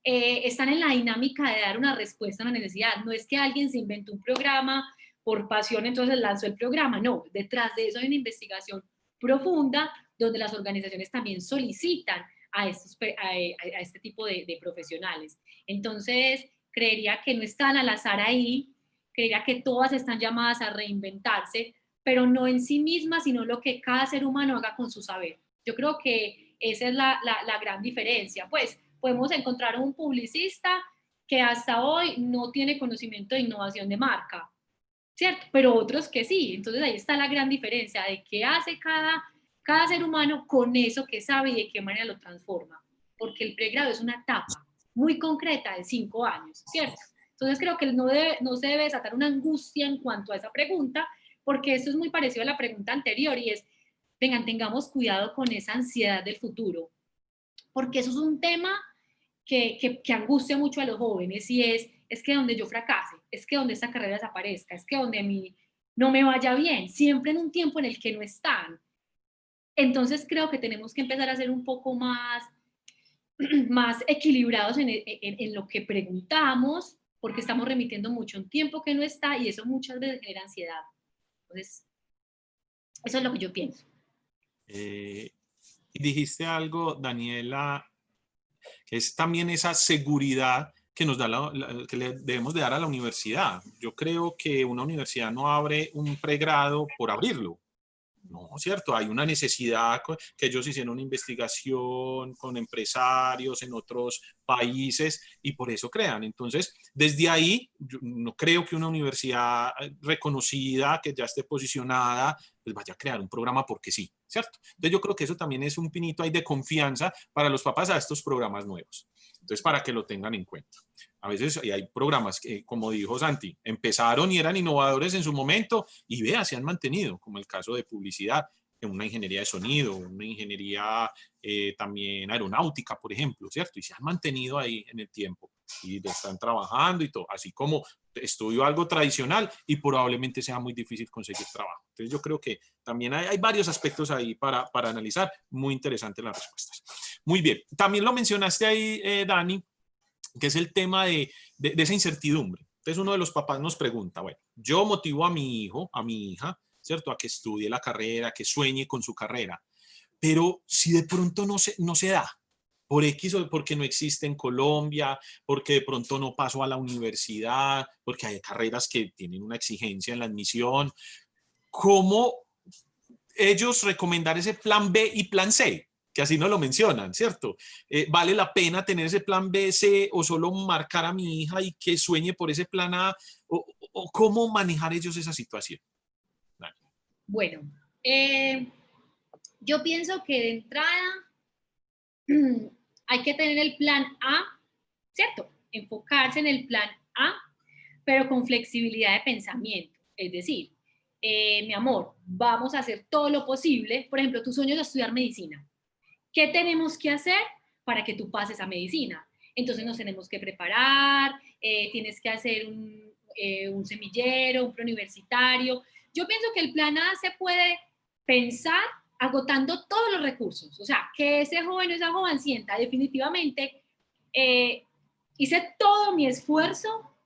están en la dinámica de dar una respuesta a una necesidad. No es que alguien se inventó un programa por pasión, entonces lanzó el programa. No, detrás de eso hay una investigación profunda donde las organizaciones también solicitan a este tipo de profesionales. Entonces, creería que no están al azar ahí, creería que todas están llamadas a reinventarse, pero no en sí mismas, sino lo que cada ser humano haga con su saber. Yo creo que esa es la gran diferencia. Pues podemos encontrar un publicista que hasta hoy no tiene conocimiento de innovación de marca, ¿cierto? Pero otros que sí. Entonces ahí está la gran diferencia de qué hace cada ser humano con eso que sabe y de qué manera lo transforma. Porque el pregrado es una etapa muy concreta de 5 años, ¿cierto? Entonces creo que no se debe desatar una angustia en cuanto a esa pregunta, porque esto es muy parecido a la pregunta anterior y es, vengan, tengamos cuidado con esa ansiedad del futuro, porque eso es un tema que angustia mucho a los jóvenes y es que donde yo fracase, es que donde esta carrera desaparezca, es que donde a mí no me vaya bien, siempre en un tiempo en el que no están. Entonces creo que tenemos que empezar a ser un poco más equilibrados en lo que preguntamos, porque estamos remitiendo mucho un tiempo que no está y eso muchas veces genera ansiedad. Entonces, eso es lo que yo pienso. Y dijiste algo, Daniela, que es también esa seguridad que nos da que le debemos de dar a la universidad. Yo creo que una universidad no abre un pregrado por abrirlo. No, ¿cierto? Hay una necesidad que ellos hicieron una investigación con empresarios en otros países y por eso crean. Entonces, desde ahí, yo no creo que una universidad reconocida, que ya esté posicionada, pues vaya a crear un programa porque sí, ¿cierto? Entonces, yo creo que eso también es un pinito ahí de confianza para los papás a estos programas nuevos. Entonces, para que lo tengan en cuenta. A veces hay programas que, como dijo Santi, empezaron y eran innovadores en su momento y vea, se han mantenido, como el caso de publicidad, una ingeniería de sonido, una ingeniería también aeronáutica, por ejemplo, ¿cierto? Y se han mantenido ahí en el tiempo y están trabajando y todo, así como estudio algo tradicional y probablemente sea muy difícil conseguir trabajo. Entonces yo creo que también hay varios aspectos ahí para analizar. Muy interesantes las respuestas. Muy bien. También lo mencionaste ahí, Dani, que es el tema de esa incertidumbre. Entonces uno de los papás nos pregunta, bueno, yo motivo a mi hijo, a mi hija, ¿cierto? A que estudie la carrera, que sueñe con su carrera, pero si de pronto no se da, por X o porque no existe en Colombia, porque de pronto no paso a la universidad, porque hay carreras que tienen una exigencia en la admisión. ¿Cómo ellos recomendar ese plan B y plan C? Que así no lo mencionan, ¿cierto? ¿Vale la pena tener ese plan B, C o solo marcar a mi hija y que sueñe por ese plan A? ¿O cómo manejar ellos esa situación? Vale. Bueno, yo pienso que de entrada hay que tener el plan A, ¿cierto? Enfocarse en el plan A, pero con flexibilidad de pensamiento. Es decir, mi amor, vamos a hacer todo lo posible. Por ejemplo, tu sueño es estudiar medicina. ¿Qué tenemos que hacer para que tú pases a medicina? Entonces nos tenemos que preparar, tienes que hacer un semillero, un preuniversitario. Yo pienso que el plan A se puede pensar agotando todos los recursos. O sea, que ese joven o esa joven sienta definitivamente, hice todo mi esfuerzo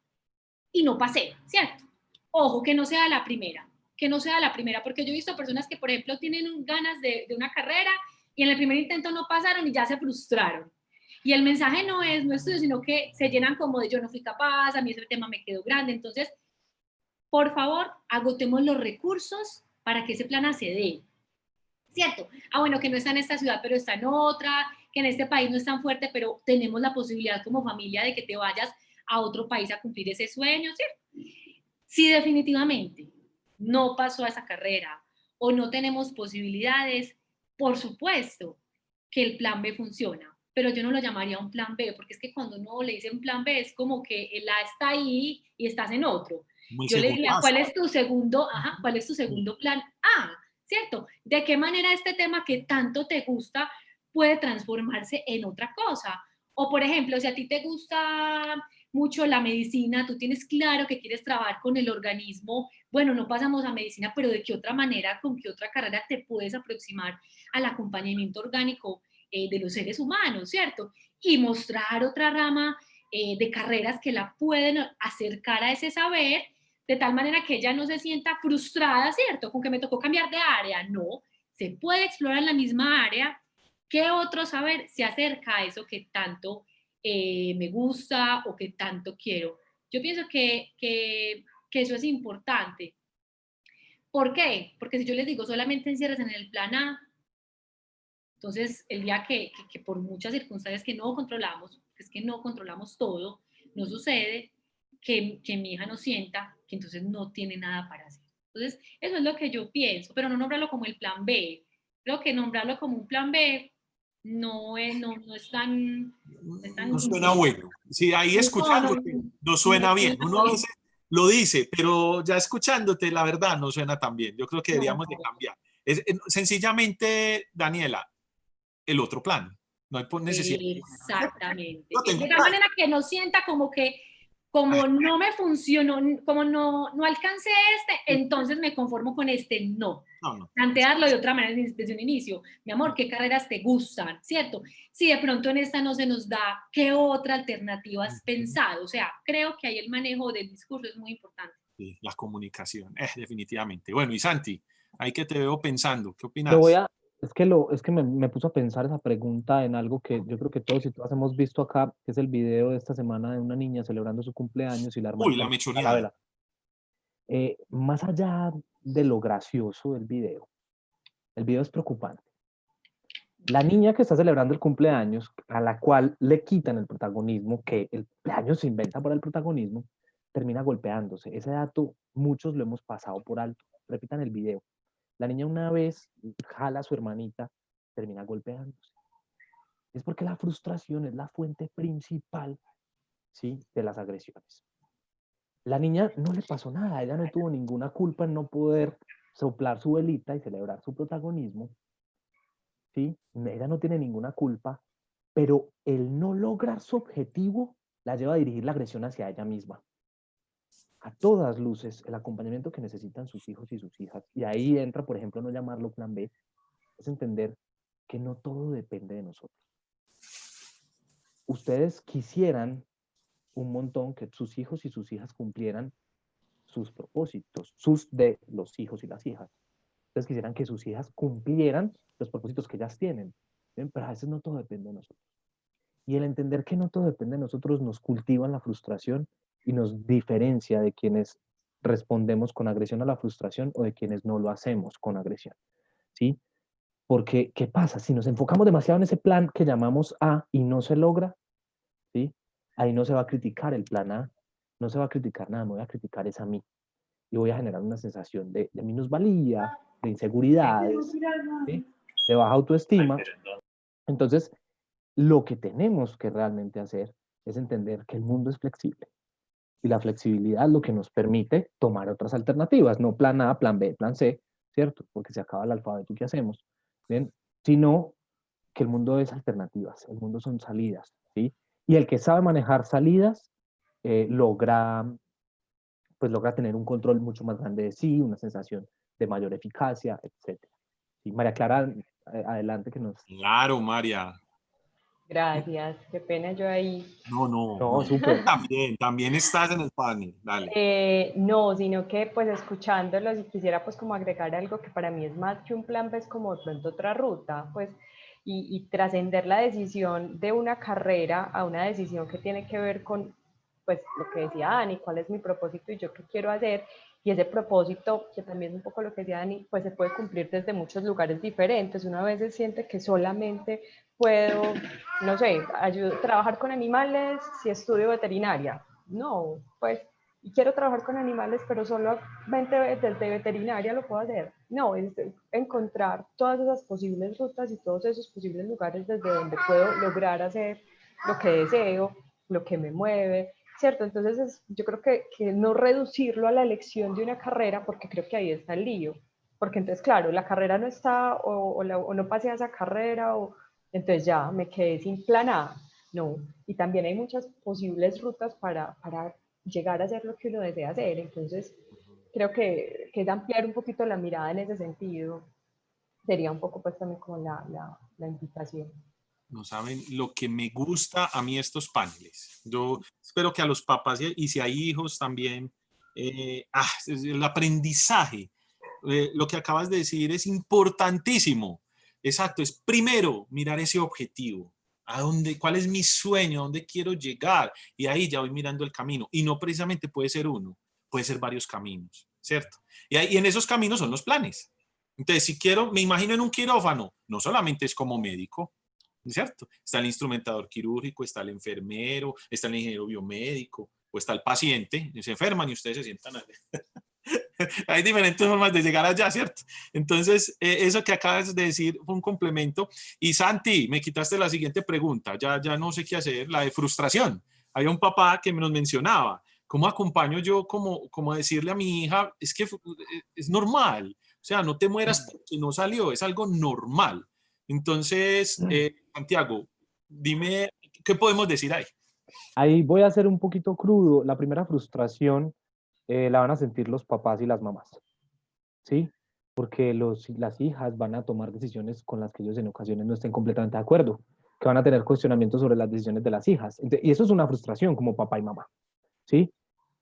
y no pasé, ¿cierto? Ojo, que no sea la primera, que no sea la primera, porque yo he visto personas que, por ejemplo, tienen ganas de una carrera y en el primer intento no pasaron y ya se frustraron. Y el mensaje no es, no estudio, sino que se llenan como de yo no fui capaz, a mí ese tema me quedó grande. Entonces, por favor, agotemos los recursos para que ese plan se dé. ¿Cierto? Ah, bueno, que no está en esta ciudad, pero está en otra, que en este país no es tan fuerte, pero tenemos la posibilidad como familia de que te vayas a otro país a cumplir ese sueño, ¿cierto? Si definitivamente no pasó a esa carrera o no tenemos posibilidades, por supuesto que el plan B funciona, pero yo no lo llamaría un plan B, porque es que cuando uno le dice un plan B es como que el A está ahí y estás en otro. Muy Yo le diría, segurazo. ¿cuál es tu segundo, cuál es tu segundo plan A? ¿Cierto? ¿De qué manera este tema que tanto te gusta puede transformarse en otra cosa? O por ejemplo, si a ti te gusta mucho la medicina, tú tienes claro que quieres trabajar con el organismo, bueno, no pasamos a medicina, pero ¿de qué otra manera, con qué otra carrera te puedes aproximar al acompañamiento orgánico de los seres humanos, ¿cierto? Y mostrar otra rama de carreras que la pueden acercar a ese saber, de tal manera que ella no se sienta frustrada, ¿cierto? Con que me tocó cambiar de área, no, se puede explorar en la misma área. ¿Qué otro saber se acerca a eso que tanto me gusta o que tanto quiero? Yo pienso que eso es importante. ¿Por qué? Porque si yo les digo solamente encierres en el plan A, entonces el día que por muchas circunstancias que no controlamos, es que no controlamos todo, no sucede que mi hija no sienta que entonces no tiene nada para hacer. Entonces, eso es lo que yo pienso, pero no nombrarlo como el plan B. Creo que nombrarlo como un plan B no es tan... No, es tan No suena bueno. Sí, ahí escuchándote no suena bien. Uno a veces lo dice, pero ya escuchándote, la verdad, no suena tan bien. Yo creo que deberíamos de cambiar. Sencillamente, Daniela, el otro plan. No hay necesidad. Exactamente. No tengo De un tal plan. manera que no sienta como no me funcionó, como no alcancé entonces me conformo con este no. No, no. Plantearlo de otra manera desde un inicio. Mi amor, ¿qué carreras te gustan? ¿Cierto? Si de pronto en esta no se nos da, ¿qué otra alternativa has pensado? O sea, creo que ahí el manejo del discurso es muy importante. Sí, la comunicación, definitivamente. Bueno, y Santi, ahí que te veo pensando, ¿qué Lo voy opinas? a, es que me puso a pensar esa pregunta en algo que yo creo que todos y todas hemos visto acá, que es el video de esta semana de una niña celebrando su cumpleaños y la Uy, hermanita la le apaga la mechoneada. vela. Más allá de lo gracioso del video, el video es preocupante. La niña que está celebrando el cumpleaños, a la cual le quitan el protagonismo, que el cumpleaños se inventa para el protagonismo, termina golpeándose. Ese dato muchos lo hemos pasado por alto. Repitan el video. La niña una vez jala a su hermanita, termina golpeándose. Es porque la frustración es la fuente principal, ¿sí?, de las agresiones. La niña no le pasó nada, ella no tuvo ninguna culpa en no poder soplar su velita y celebrar su protagonismo, ¿sí? Ella no tiene ninguna culpa, pero el no lograr su objetivo la lleva a dirigir la agresión hacia ella misma. A todas luces, el acompañamiento que necesitan sus hijos y sus hijas, y ahí entra, por ejemplo, no llamarlo plan B, es entender que no todo depende de nosotros. Ustedes quisieran un montón que sus hijos y sus hijas cumplieran sus propósitos, sus de los hijos y las hijas. Ustedes quisieran que sus hijas cumplieran los propósitos que ellas tienen, ¿bien? Pero a veces no todo depende de nosotros. Y el entender que no todo depende de nosotros nos cultiva la frustración y nos diferencia de quienes respondemos con agresión a la frustración o de quienes no lo hacemos con agresión, ¿sí? Porque, ¿qué pasa? Si nos enfocamos demasiado en ese plan que llamamos A y no se logra, ¿sí? Ahí no se va a criticar el plan A, no se va a criticar nada, me voy a criticar es a mí. Y voy a generar una sensación de minusvalía, de inseguridades, ¿sí? De baja autoestima. Entonces, lo que tenemos que realmente hacer es entender que el mundo es flexible. Y la flexibilidad es lo que nos permite tomar otras alternativas, no plan A, plan B, plan C, ¿cierto? Porque se acaba el alfabeto, ¿qué hacemos? ¿Bien? Sino que el mundo es alternativas, el mundo son salidas, ¿sí? Y el que sabe manejar salidas logra, pues logra tener un control mucho más grande de sí, una sensación de mayor eficacia, etc. ¿Sí? María Clara, adelante que nos... Claro, María. Gracias, qué pena yo ahí. No, no, No, no. súper. También estás en el panel. Dale. No, sino que pues escuchándolos y quisiera pues como agregar algo que para mí es más que un plan B, es como de pronto otra ruta, pues, y trascender la decisión de una carrera a una decisión que tiene que ver con pues lo que decía Dani, cuál es mi propósito y yo qué quiero hacer, y ese propósito, que también es un poco lo que decía Dani, pues se puede cumplir desde muchos lugares diferentes. Uno a veces siente que solamente puedo, no sé, trabajar con animales si estudio veterinaria. No, pues, y quiero trabajar con animales, pero solamente desde veterinaria lo puedo hacer. No, es encontrar todas esas posibles rutas y todos esos posibles lugares desde donde puedo lograr hacer lo que deseo, lo que me mueve, ¿cierto? Entonces yo creo que no reducirlo a la elección de una carrera, porque creo que ahí está el lío. Porque entonces, claro, la carrera no está, o no pasé a esa carrera, o entonces ya me quedé sin plan A. No, y también hay muchas posibles rutas para llegar a hacer lo que uno desea hacer. Entonces, creo que es ampliar un poquito la mirada en ese sentido. Sería un poco pues también como la invitación. No saben lo que me gusta a mí estos paneles. Yo espero que a los papás y si hay hijos también, el aprendizaje, lo que acabas de decir es importantísimo. Exacto, es primero mirar ese objetivo. ¿A dónde, cuál es mi sueño? ¿A dónde quiero llegar? Y ahí ya voy mirando el camino. Y no precisamente puede ser uno, puede ser varios caminos, ¿cierto? Y en esos caminos son los planes. Entonces, si quiero, me imagino en un quirófano, no solamente es como médico, ¿cierto? Está el instrumentador quirúrgico, está el enfermero, está el ingeniero biomédico, o está el paciente, y se enferman y ustedes se sientan allá. Hay diferentes formas de llegar allá, ¿cierto? Entonces, eso que acabas de decir fue un complemento. Y Santi, me quitaste la siguiente pregunta, ya no sé qué hacer, la de frustración. Había un papá que me nos mencionaba, ¿cómo acompaño yo como a decirle a mi hija, es que es normal, o sea, no te mueras porque no salió, es algo normal. Entonces, Santiago, dime, ¿qué podemos decir ahí? Ahí voy a ser un poquito crudo. La primera frustración la van a sentir los papás y las mamás, ¿sí? Porque las hijas van a tomar decisiones con las que ellos en ocasiones no estén completamente de acuerdo, que van a tener cuestionamientos sobre las decisiones de las hijas. Y eso es una frustración como papá y mamá, ¿sí?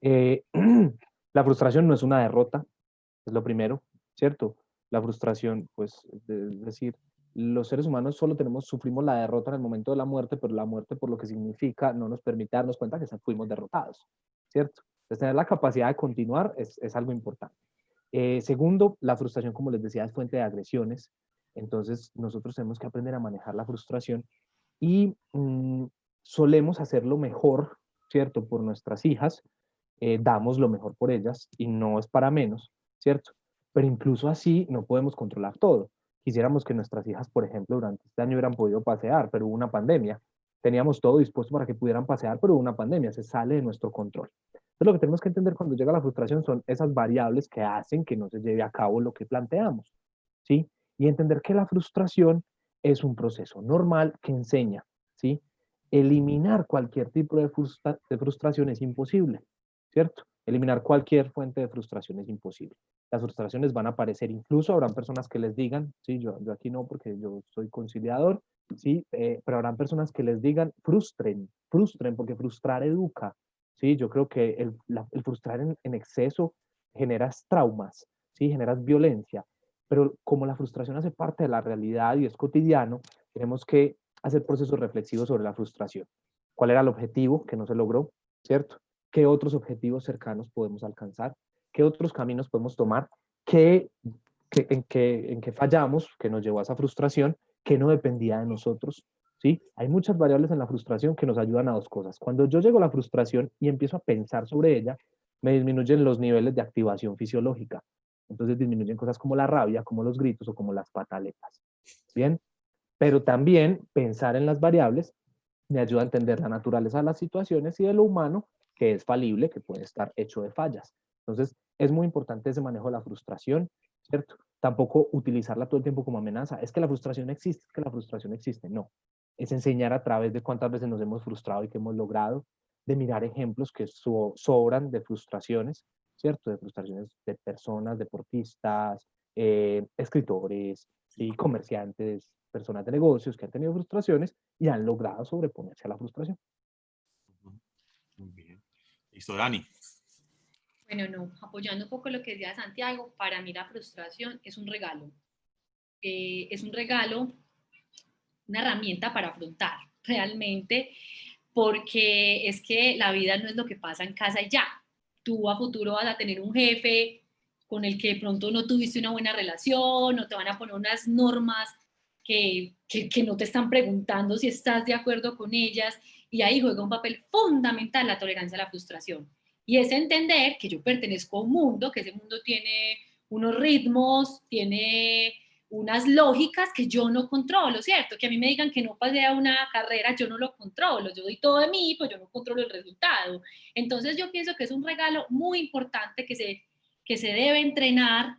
Eh, la frustración no es una derrota, es lo primero, ¿cierto? La frustración, pues, es decir, los seres humanos solo sufrimos la derrota en el momento de la muerte, pero la muerte por lo que significa no nos permite darnos cuenta que fuimos derrotados, ¿cierto? Entonces, tener la capacidad de continuar es algo importante. Segundo, la frustración, como les decía, es fuente de agresiones. Entonces, nosotros tenemos que aprender a manejar la frustración y solemos hacerlo mejor, ¿cierto? Por nuestras hijas, damos lo mejor por ellas y no es para menos, ¿cierto? Pero incluso así no podemos controlar todo. Quisiéramos que nuestras hijas, por ejemplo, durante este año hubieran podido pasear, pero hubo una pandemia. Teníamos todo dispuesto para que pudieran pasear, pero hubo una pandemia, se sale de nuestro control. Entonces, lo que tenemos que entender cuando llega la frustración son esas variables que hacen que no se lleve a cabo lo que planteamos, ¿sí? Y entender que la frustración es un proceso normal que enseña, ¿sí? Eliminar cualquier tipo de frustración es imposible, ¿cierto? Eliminar cualquier fuente de frustración es imposible. Las frustraciones van a aparecer, incluso habrán personas que les digan, sí, yo aquí no porque yo soy conciliador, sí, pero habrán personas que les digan, frustren, porque frustrar educa, sí, yo creo que el frustrar en exceso generas traumas, sí, generas violencia, pero como la frustración hace parte de la realidad y es cotidiano, tenemos que hacer procesos reflexivos sobre la frustración. ¿Cuál era el objetivo que no se logró? ¿Cierto? ¿Qué otros objetivos cercanos podemos alcanzar? ¿Qué otros caminos podemos tomar? En qué fallamos, que nos llevó a esa frustración, que no dependía de nosotros? ¿Sí? Hay muchas variables en la frustración que nos ayudan a dos cosas. Cuando yo llego a la frustración y empiezo a pensar sobre ella, me disminuyen los niveles de activación fisiológica. Entonces disminuyen cosas como la rabia, como los gritos o como las pataletas. ¿Bien? Pero también pensar en las variables me ayuda a entender la naturaleza de las situaciones y de lo humano, que es falible, que puede estar hecho de fallas. Entonces, es muy importante ese manejo de la frustración, ¿cierto? Tampoco utilizarla todo el tiempo como amenaza. Es que la frustración existe, es que la frustración existe. No. Es enseñar a través de cuántas veces nos hemos frustrado y qué hemos logrado, de mirar ejemplos que sobran de frustraciones, ¿cierto? De frustraciones de personas, deportistas, escritores, ¿sí? Comerciantes, personas de negocios que han tenido frustraciones y han logrado sobreponerse a la frustración. Muy bien. Listo, Dani. Bueno, no, apoyando un poco lo que decía Santiago, para mí la frustración es un regalo. Es un regalo, una herramienta para afrontar realmente, porque es que la vida no es lo que pasa en casa y ya. Tú a futuro vas a tener un jefe con el que de pronto no tuviste una buena relación, o te van a poner unas normas que no te están preguntando si estás de acuerdo con ellas, y ahí juega un papel fundamental la tolerancia a la frustración. Y es entender que yo pertenezco a un mundo, que ese mundo tiene unos ritmos, tiene unas lógicas que yo no controlo, ¿cierto? Que a mí me digan que no pasé a una carrera, yo no lo controlo, yo doy todo de mí, pues yo no controlo el resultado. Entonces yo pienso que es un regalo muy importante que se debe entrenar,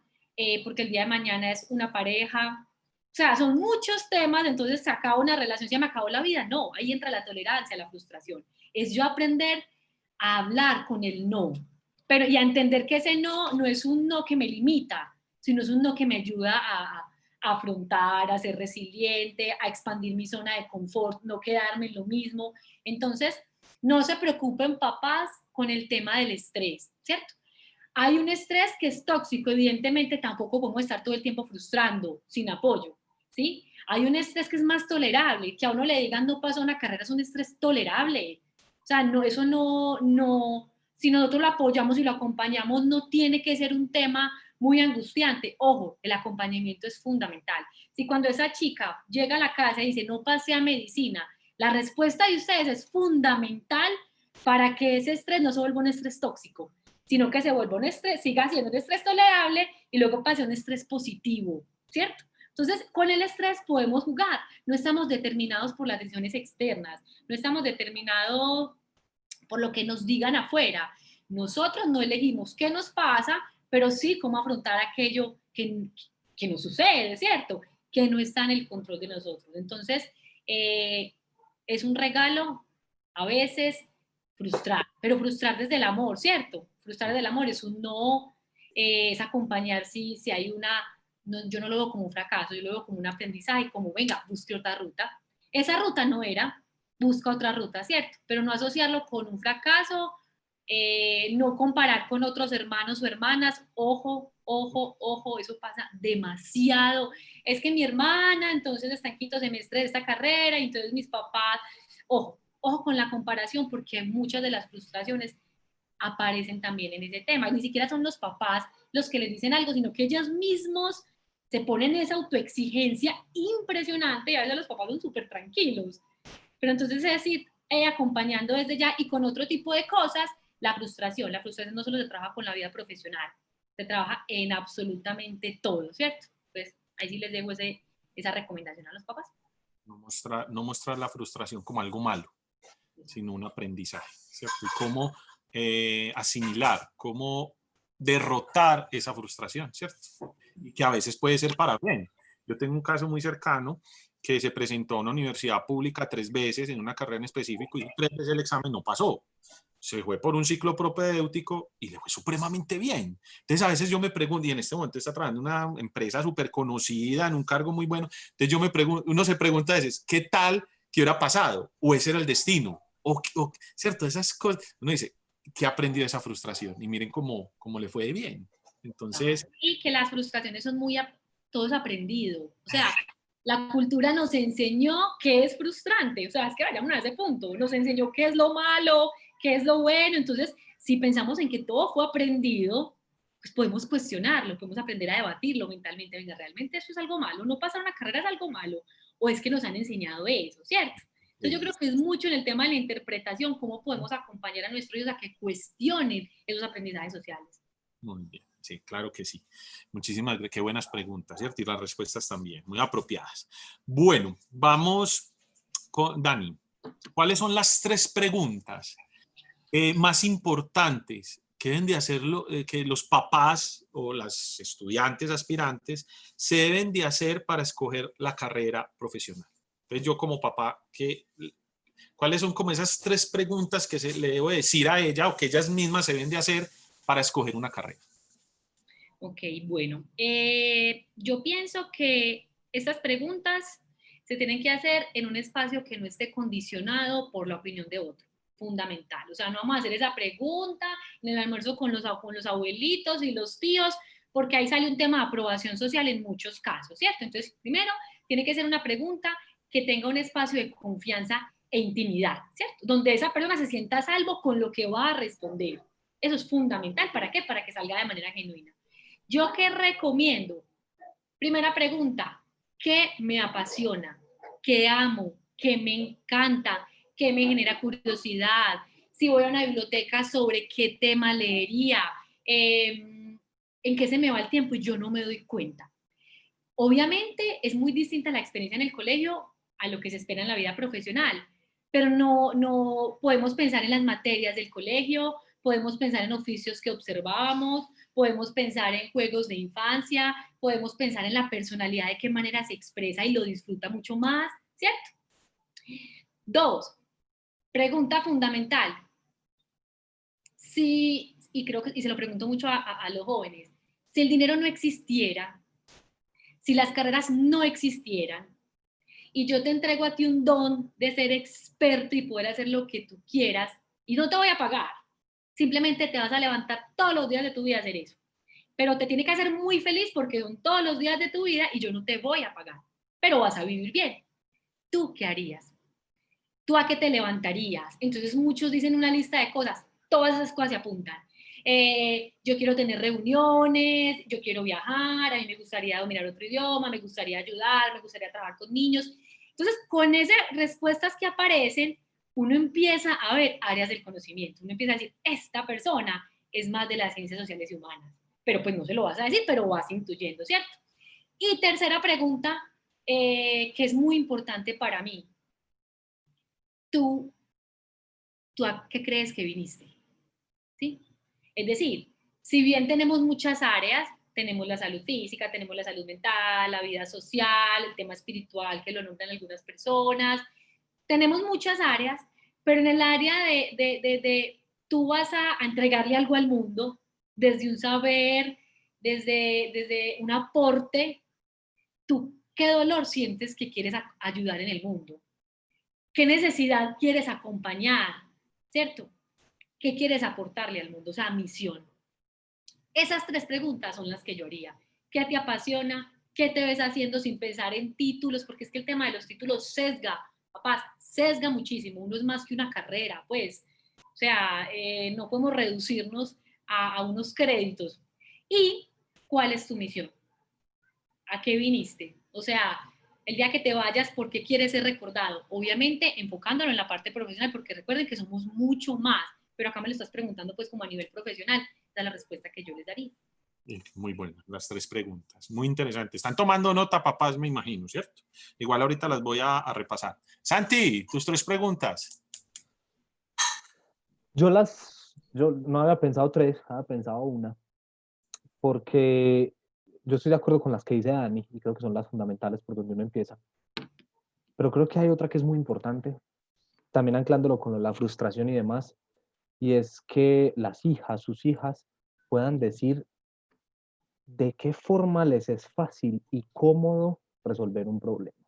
porque el día de mañana es una pareja, o sea, son muchos temas, entonces se acaba una relación, se me acabó la vida, no, ahí entra la tolerancia, la frustración. Es yo aprender a hablar con el no, pero y a entender que ese no no es un no que me limita, sino es un no que me ayuda a afrontar, a ser resiliente, a expandir mi zona de confort, no quedarme en lo mismo. Entonces, no se preocupen, papás, con el tema del estrés, ¿cierto? Hay un estrés que es tóxico, evidentemente tampoco podemos estar todo el tiempo frustrando, sin apoyo, ¿sí? Hay un estrés que es más tolerable, que a uno le digan no pasó una carrera, es un estrés tolerable. O sea, no, eso no, si nosotros lo apoyamos y lo acompañamos, no tiene que ser un tema muy angustiante. Ojo, el acompañamiento es fundamental. Si cuando esa chica llega a la casa y dice no pasé a medicina, la respuesta de ustedes es fundamental para que ese estrés no se vuelva un estrés tóxico, sino que se vuelva un estrés, siga siendo un estrés tolerable y luego pase a un estrés positivo, ¿cierto? Entonces, con el estrés podemos jugar. No estamos determinados por las decisiones externas, no estamos determinados por lo que nos digan afuera. Nosotros no elegimos qué nos pasa, pero sí cómo afrontar aquello que nos sucede, ¿cierto? Que no está en el control de nosotros. Entonces, es un regalo a veces frustrar, pero frustrar desde el amor, ¿cierto? Frustrar desde el amor es un no, es acompañar si hay una, no, yo no lo veo como un fracaso, yo lo veo como un aprendizaje, como venga, busque otra ruta. Esa ruta no era, busca otra ruta, ¿cierto? Pero no asociarlo con un fracaso, no comparar con otros hermanos o hermanas, ojo, ojo, ojo, eso pasa demasiado. Es que mi hermana entonces está en quinto semestre de esta carrera, y entonces mis papás, ojo, ojo con la comparación, porque muchas de las frustraciones aparecen también en ese tema. Y ni siquiera son los papás los que les dicen algo, sino que ellos mismos se ponen esa autoexigencia impresionante, y a veces los papás son súper tranquilos. Pero entonces es decir, acompañando desde ya y con otro tipo de cosas, la frustración no solo se trabaja con la vida profesional, se trabaja en absolutamente todo, ¿cierto? Pues ahí sí les dejo esa recomendación a los papás. No mostrar la frustración como algo malo, sino un aprendizaje, ¿cierto? Y cómo asimilar, cómo derrotar esa frustración, ¿cierto? Y que a veces puede ser para bien. Yo tengo un caso muy cercano que se presentó a una universidad pública 3 veces en una carrera en específico y 3 veces el examen no pasó. Se fue por un ciclo propedéutico y le fue supremamente bien. Entonces a veces yo me pregunto, y en este momento está trabajando en una empresa súper conocida, en un cargo muy bueno, entonces yo me pregunto, uno se pregunta a veces, ¿qué tal que hubiera pasado? ¿O ese era el destino? ¿Cierto? Esas cosas, uno dice, ¿qué aprendió de esa frustración? Y miren cómo le fue de bien. Entonces... Y que las frustraciones son todo es aprendido. O sea, La cultura nos enseñó qué es frustrante, o sea, es que vayamos a ese punto, nos enseñó qué es lo malo, qué es lo bueno, entonces si pensamos en que todo fue aprendido, pues podemos cuestionarlo, podemos aprender a debatirlo mentalmente, venga, ¿realmente eso es algo malo? ¿No pasar una carrera es algo malo? ¿O es que nos han enseñado eso, cierto? Entonces yo creo que es mucho en el tema de la interpretación, cómo podemos acompañar a nuestros hijos a que cuestionen esos aprendizajes sociales. Muy bien, sí, claro que sí. Muchísimas gracias, qué buenas preguntas, ¿cierto? Y las respuestas también, muy apropiadas. Bueno, vamos con Dani. ¿Cuáles son las 3 preguntas más importantes que deben de hacerlo, que los papás o las estudiantes aspirantes se deben de hacer para escoger la carrera profesional? Entonces yo como papá, ¿cuáles son como esas 3 preguntas que le debo decir a ella o que ellas mismas se deben de hacer para escoger una carrera? Ok, bueno, yo pienso que estas preguntas se tienen que hacer en un espacio que no esté condicionado por la opinión de otro, fundamental. O sea, no vamos a hacer esa pregunta en el almuerzo con los abuelitos y los tíos, porque ahí sale un tema de aprobación social en muchos casos, ¿cierto? Entonces, primero, tiene que ser una pregunta que tenga un espacio de confianza e intimidad, ¿cierto? Donde esa persona se sienta a salvo con lo que va a responder. Eso es fundamental. ¿Para qué? Para que salga de manera genuina. ¿Yo qué recomiendo? Primera pregunta, ¿qué me apasiona? ¿Qué amo? ¿Qué me encanta? ¿Qué me genera curiosidad? Si voy a una biblioteca, ¿sobre qué tema leería? ¿En qué se me va el tiempo? Y yo no me doy cuenta. Obviamente es muy distinta la experiencia en el colegio a lo que se espera en la vida profesional, pero no podemos pensar en las materias del colegio, podemos pensar en oficios que observábamos, podemos pensar en juegos de infancia, podemos pensar en la personalidad, de qué manera se expresa y lo disfruta mucho más, ¿cierto? 2, pregunta fundamental. Si, y creo que y se lo pregunto mucho a los jóvenes, si el dinero no existiera, si las carreras no existieran, y yo te entrego a ti un don de ser experto y poder hacer lo que tú quieras, y no te voy a pagar, simplemente te vas a levantar todos los días de tu vida a hacer eso. Pero te tiene que hacer muy feliz porque son todos los días de tu vida y yo no te voy a pagar, pero vas a vivir bien. ¿Tú qué harías? ¿Tú a qué te levantarías? Entonces muchos dicen una lista de cosas, todas esas cosas se apuntan. Yo quiero tener reuniones, yo quiero viajar, a mí me gustaría dominar otro idioma, me gustaría ayudar, me gustaría trabajar con niños. Entonces, con esas respuestas que aparecen, uno empieza a ver áreas del conocimiento, uno empieza a decir, esta persona es más de las ciencias sociales y humanas, pero pues no se lo vas a decir, pero vas intuyendo, ¿cierto? Y tercera pregunta, que es muy importante para mí, ¿tú a qué crees que viniste? ¿Sí? Es decir, si bien tenemos muchas áreas, tenemos la salud física, tenemos la salud mental, la vida social, el tema espiritual que lo nombran algunas personas, tenemos muchas áreas, pero en el área de tú vas a entregarle algo al mundo desde un saber, desde un aporte, tú qué dolor sientes que quieres ayudar en el mundo, qué necesidad quieres acompañar, ¿cierto? ¿Qué quieres aportarle al mundo? O sea, misión. Esas 3 preguntas son las que yo haría. ¿Qué te apasiona? ¿Qué te ves haciendo sin pensar en títulos? Porque es que el tema de los títulos sesga, papás, sesga muchísimo. Uno es más que una carrera, pues. O sea, no podemos reducirnos a unos créditos. ¿Y cuál es tu misión? ¿A qué viniste? O sea, el día que te vayas, ¿por qué quieres ser recordado? Obviamente enfocándolo en la parte profesional, porque recuerden que somos mucho más, pero acá me lo estás preguntando pues como a nivel profesional, esa es la respuesta que yo les daría. Muy buenas las 3 preguntas, muy interesantes. Están tomando nota, papás, me imagino, ¿cierto? Igual ahorita las voy a repasar. Santi, tus 3 preguntas. Yo no había pensado 3, había pensado una, porque yo estoy de acuerdo con las que dice Dani y creo que son las fundamentales por donde uno empieza. Pero creo que hay otra que es muy importante, también anclándolo con la frustración y demás, y es que las hijas, sus hijas, puedan decir de qué forma les es fácil y cómodo resolver un problema,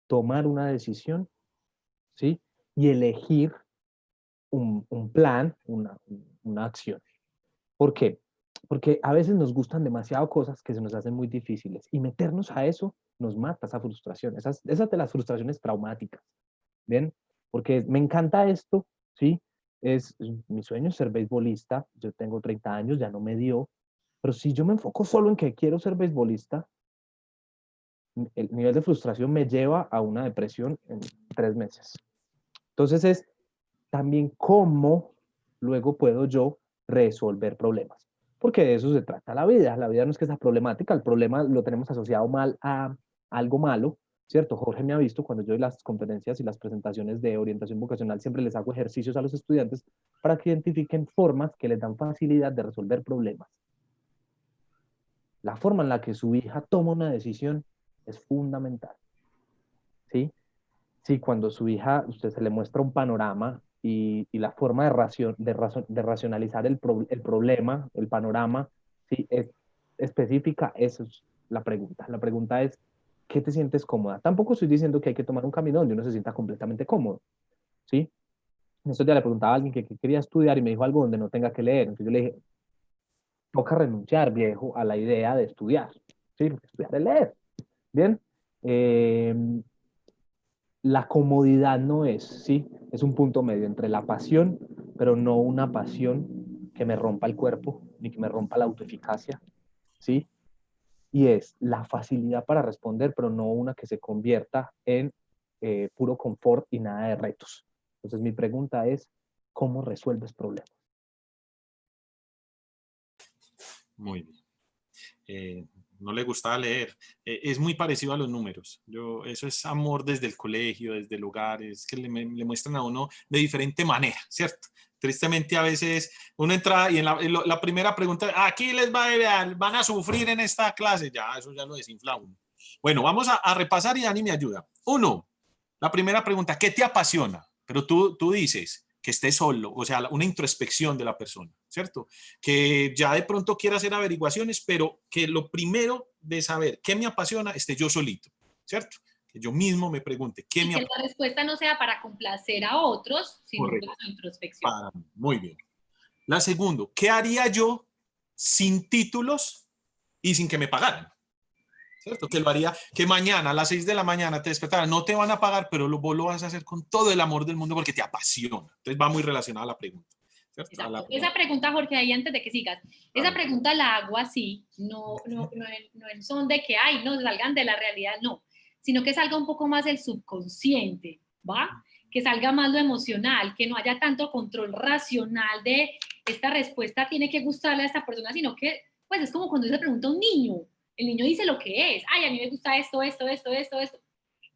tomar una decisión, ¿sí? Y elegir un plan, una acción. ¿Por qué? porque a veces nos gustan demasiado cosas que se nos hacen muy difíciles y meternos a eso nos mata esa frustración, esas de las frustraciones traumáticas, ¿bien? Porque me encanta esto, ¿sí? Mi sueño es ser beisbolista, yo tengo 30 años, ya no me dio, pero si yo me enfoco solo en que quiero ser beisbolista, el nivel de frustración me lleva a una depresión en 3 meses. Entonces es también cómo luego puedo yo resolver problemas. Porque de eso se trata la vida. La vida no es que sea problemática, el problema lo tenemos asociado mal a algo malo, ¿cierto? Jorge me ha visto cuando yo doy las conferencias y las presentaciones de orientación vocacional, siempre les hago ejercicios a los estudiantes para que identifiquen formas que les dan facilidad de resolver problemas. La forma en la que su hija toma una decisión es fundamental, ¿sí? Sí, cuando su hija, usted se le muestra un panorama y la forma de racionalizar el problema, el panorama, sí, es específica, esa es la pregunta. La pregunta es, ¿qué te sientes cómoda? Tampoco estoy diciendo que hay que tomar un camino donde uno se sienta completamente cómodo, ¿sí? En estos días le preguntaba a alguien que quería estudiar y me dijo algo donde no tenga que leer. Entonces yo le dije, toca renunciar, viejo, a la idea de estudiar, ¿sí? Porque estudiar es leer, ¿bien? La comodidad no es, ¿sí? Es un punto medio entre la pasión, pero no una pasión que me rompa el cuerpo, ni que me rompa la autoeficacia, ¿sí? Y es la facilidad para responder, pero no una que se convierta en puro confort y nada de retos. Entonces mi pregunta es, ¿cómo resuelves problemas? Muy bien. No le gustaba leer. Es muy parecido a los números. Eso es amor desde el colegio, desde el hogar, es que le muestran a uno de diferente manera, ¿cierto? Tristemente a veces uno entra y en la primera pregunta, aquí les van a sufrir en esta clase, ya eso ya lo desinfla uno. Bueno, vamos a repasar y Dani me ayuda. Uno, la primera pregunta, ¿qué te apasiona? Pero tú dices que estés solo, o sea, una introspección de la persona, ¿cierto? Que ya de pronto quiera hacer averiguaciones, pero que lo primero de saber qué me apasiona esté yo solito, ¿cierto? Que yo mismo me pregunte, ¿qué me apasiona? Que la respuesta no sea para complacer a otros, sino Correcto. para su introspección. Para mí. Muy bien. La segunda, ¿qué haría yo sin títulos y sin que me pagaran? ¿Cierto? Que lo haría, que mañana a las 6 de la mañana te despertaran, no te van a pagar, pero vos lo vas a hacer con todo el amor del mundo porque te apasiona. Entonces va muy relacionada a la pregunta. Exacto. Esa pregunta, Jorge, ahí antes de que sigas, esa pregunta la hago así, no en son de que, ay, no salgan de la realidad, no, sino que salga un poco más el subconsciente, ¿va? Que salga más lo emocional, que no haya tanto control racional de esta respuesta tiene que gustarle a esta persona, sino que, pues es como cuando se pregunta a un niño, el niño dice lo que es, ay, a mí me gusta esto. Ese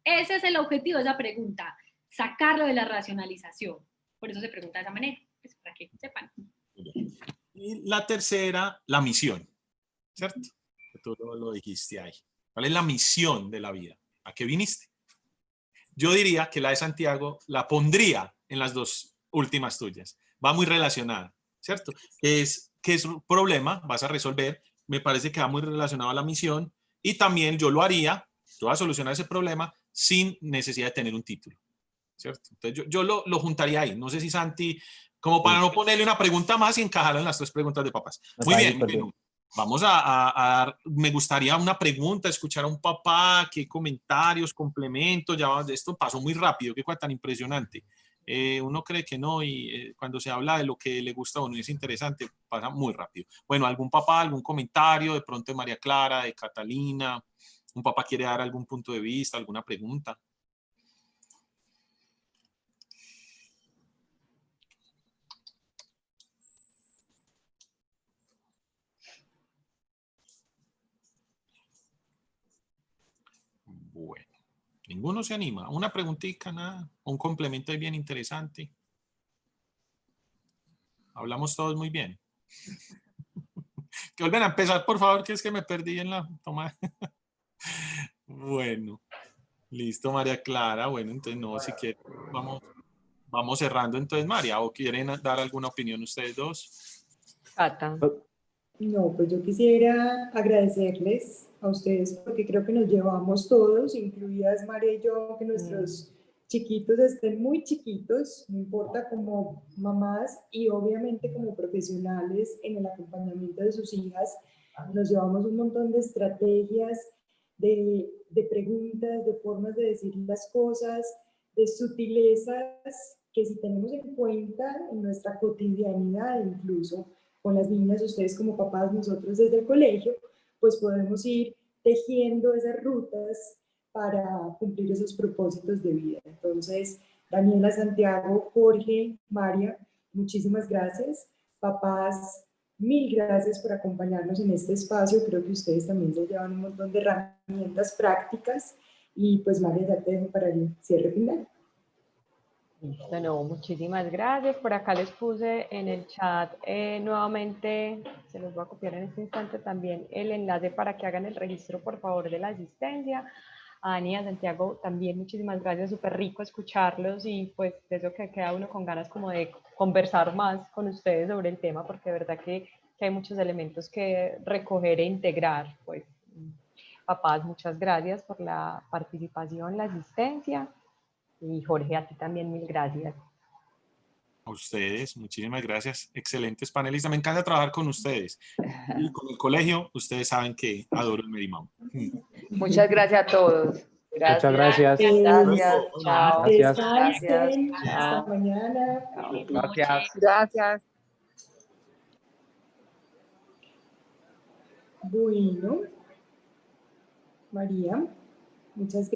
es el objetivo de esa pregunta, sacarlo de la racionalización. Por eso se pregunta de esa manera, pues para que sepan. Y la tercera, la misión, ¿cierto? Tú lo dijiste ahí. ¿Cuál es la misión de la vida? ¿A qué viniste? Yo diría que la de Santiago la pondría en las dos últimas tuyas. Va muy relacionada, ¿cierto? ¿Qué es problema? Vas a resolver. Me parece que va muy relacionado a la misión. Y también yo lo haría, yo voy a solucionar ese problema sin necesidad de tener un título, ¿cierto? Entonces yo lo juntaría ahí. No sé si Santi, como para no ponerle una pregunta más y encajarlo en las tres preguntas de papás. Muy bien, bueno. Vamos a me gustaría una pregunta, escuchar a un papá, qué comentarios, complementos, ya esto pasó muy rápido, qué cosa tan impresionante. Uno cree que no y cuando se habla de lo que le gusta a uno y es interesante, pasa muy rápido. Bueno, algún papá, algún comentario, de pronto de María Clara, de Catalina, un papá quiere dar algún punto de vista, alguna pregunta. Bueno, ninguno se anima. Una preguntita, nada. Un complemento ahí bien interesante. Hablamos todos muy bien. Que vuelven a empezar, por favor, que es que me perdí en la toma. Bueno, listo, María Clara. Bueno, entonces no, si quieren, vamos cerrando entonces, María. ¿O quieren dar alguna opinión ustedes dos? Cata. No, pues yo quisiera agradecerles a ustedes porque creo que nos llevamos todos, incluidas María y yo, que nuestros chiquitos estén muy chiquitos, no importa, como mamás y obviamente como profesionales en el acompañamiento de sus hijas, nos llevamos un montón de estrategias, de preguntas, de formas de decir las cosas, de sutilezas que si tenemos en cuenta en nuestra cotidianidad, incluso con las niñas, ustedes como papás, nosotros desde el colegio, pues podemos ir tejiendo esas rutas para cumplir esos propósitos de vida. Entonces, Daniela, Santiago, Jorge, María, muchísimas gracias. Papás, mil gracias por acompañarnos en este espacio. Creo que ustedes también se llevan un montón de herramientas prácticas. Y pues, María, ya te dejo para el cierre final. Listo, no, muchísimas gracias. Por acá les puse en el chat nuevamente, se los voy a copiar en este instante también, el enlace para que hagan el registro, por favor, de la asistencia. A Dani y a Santiago también muchísimas gracias, súper rico escucharlos y pues de eso que queda uno con ganas como de conversar más con ustedes sobre el tema, porque de verdad que hay muchos elementos que recoger e integrar. Pues, papás, muchas gracias por la participación, la asistencia. Y Jorge, a ti también mil gracias. A ustedes, muchísimas gracias. Excelentes panelistas. Me encanta trabajar con ustedes. Y con el colegio, ustedes saben que adoro el Merimao. Muchas gracias a todos. Gracias. Muchas gracias. Gracias. Bueno, Chao. Gracias. Descansen. Gracias. Hasta mañana. Gracias. Gracias. Bueno, María, muchas gracias.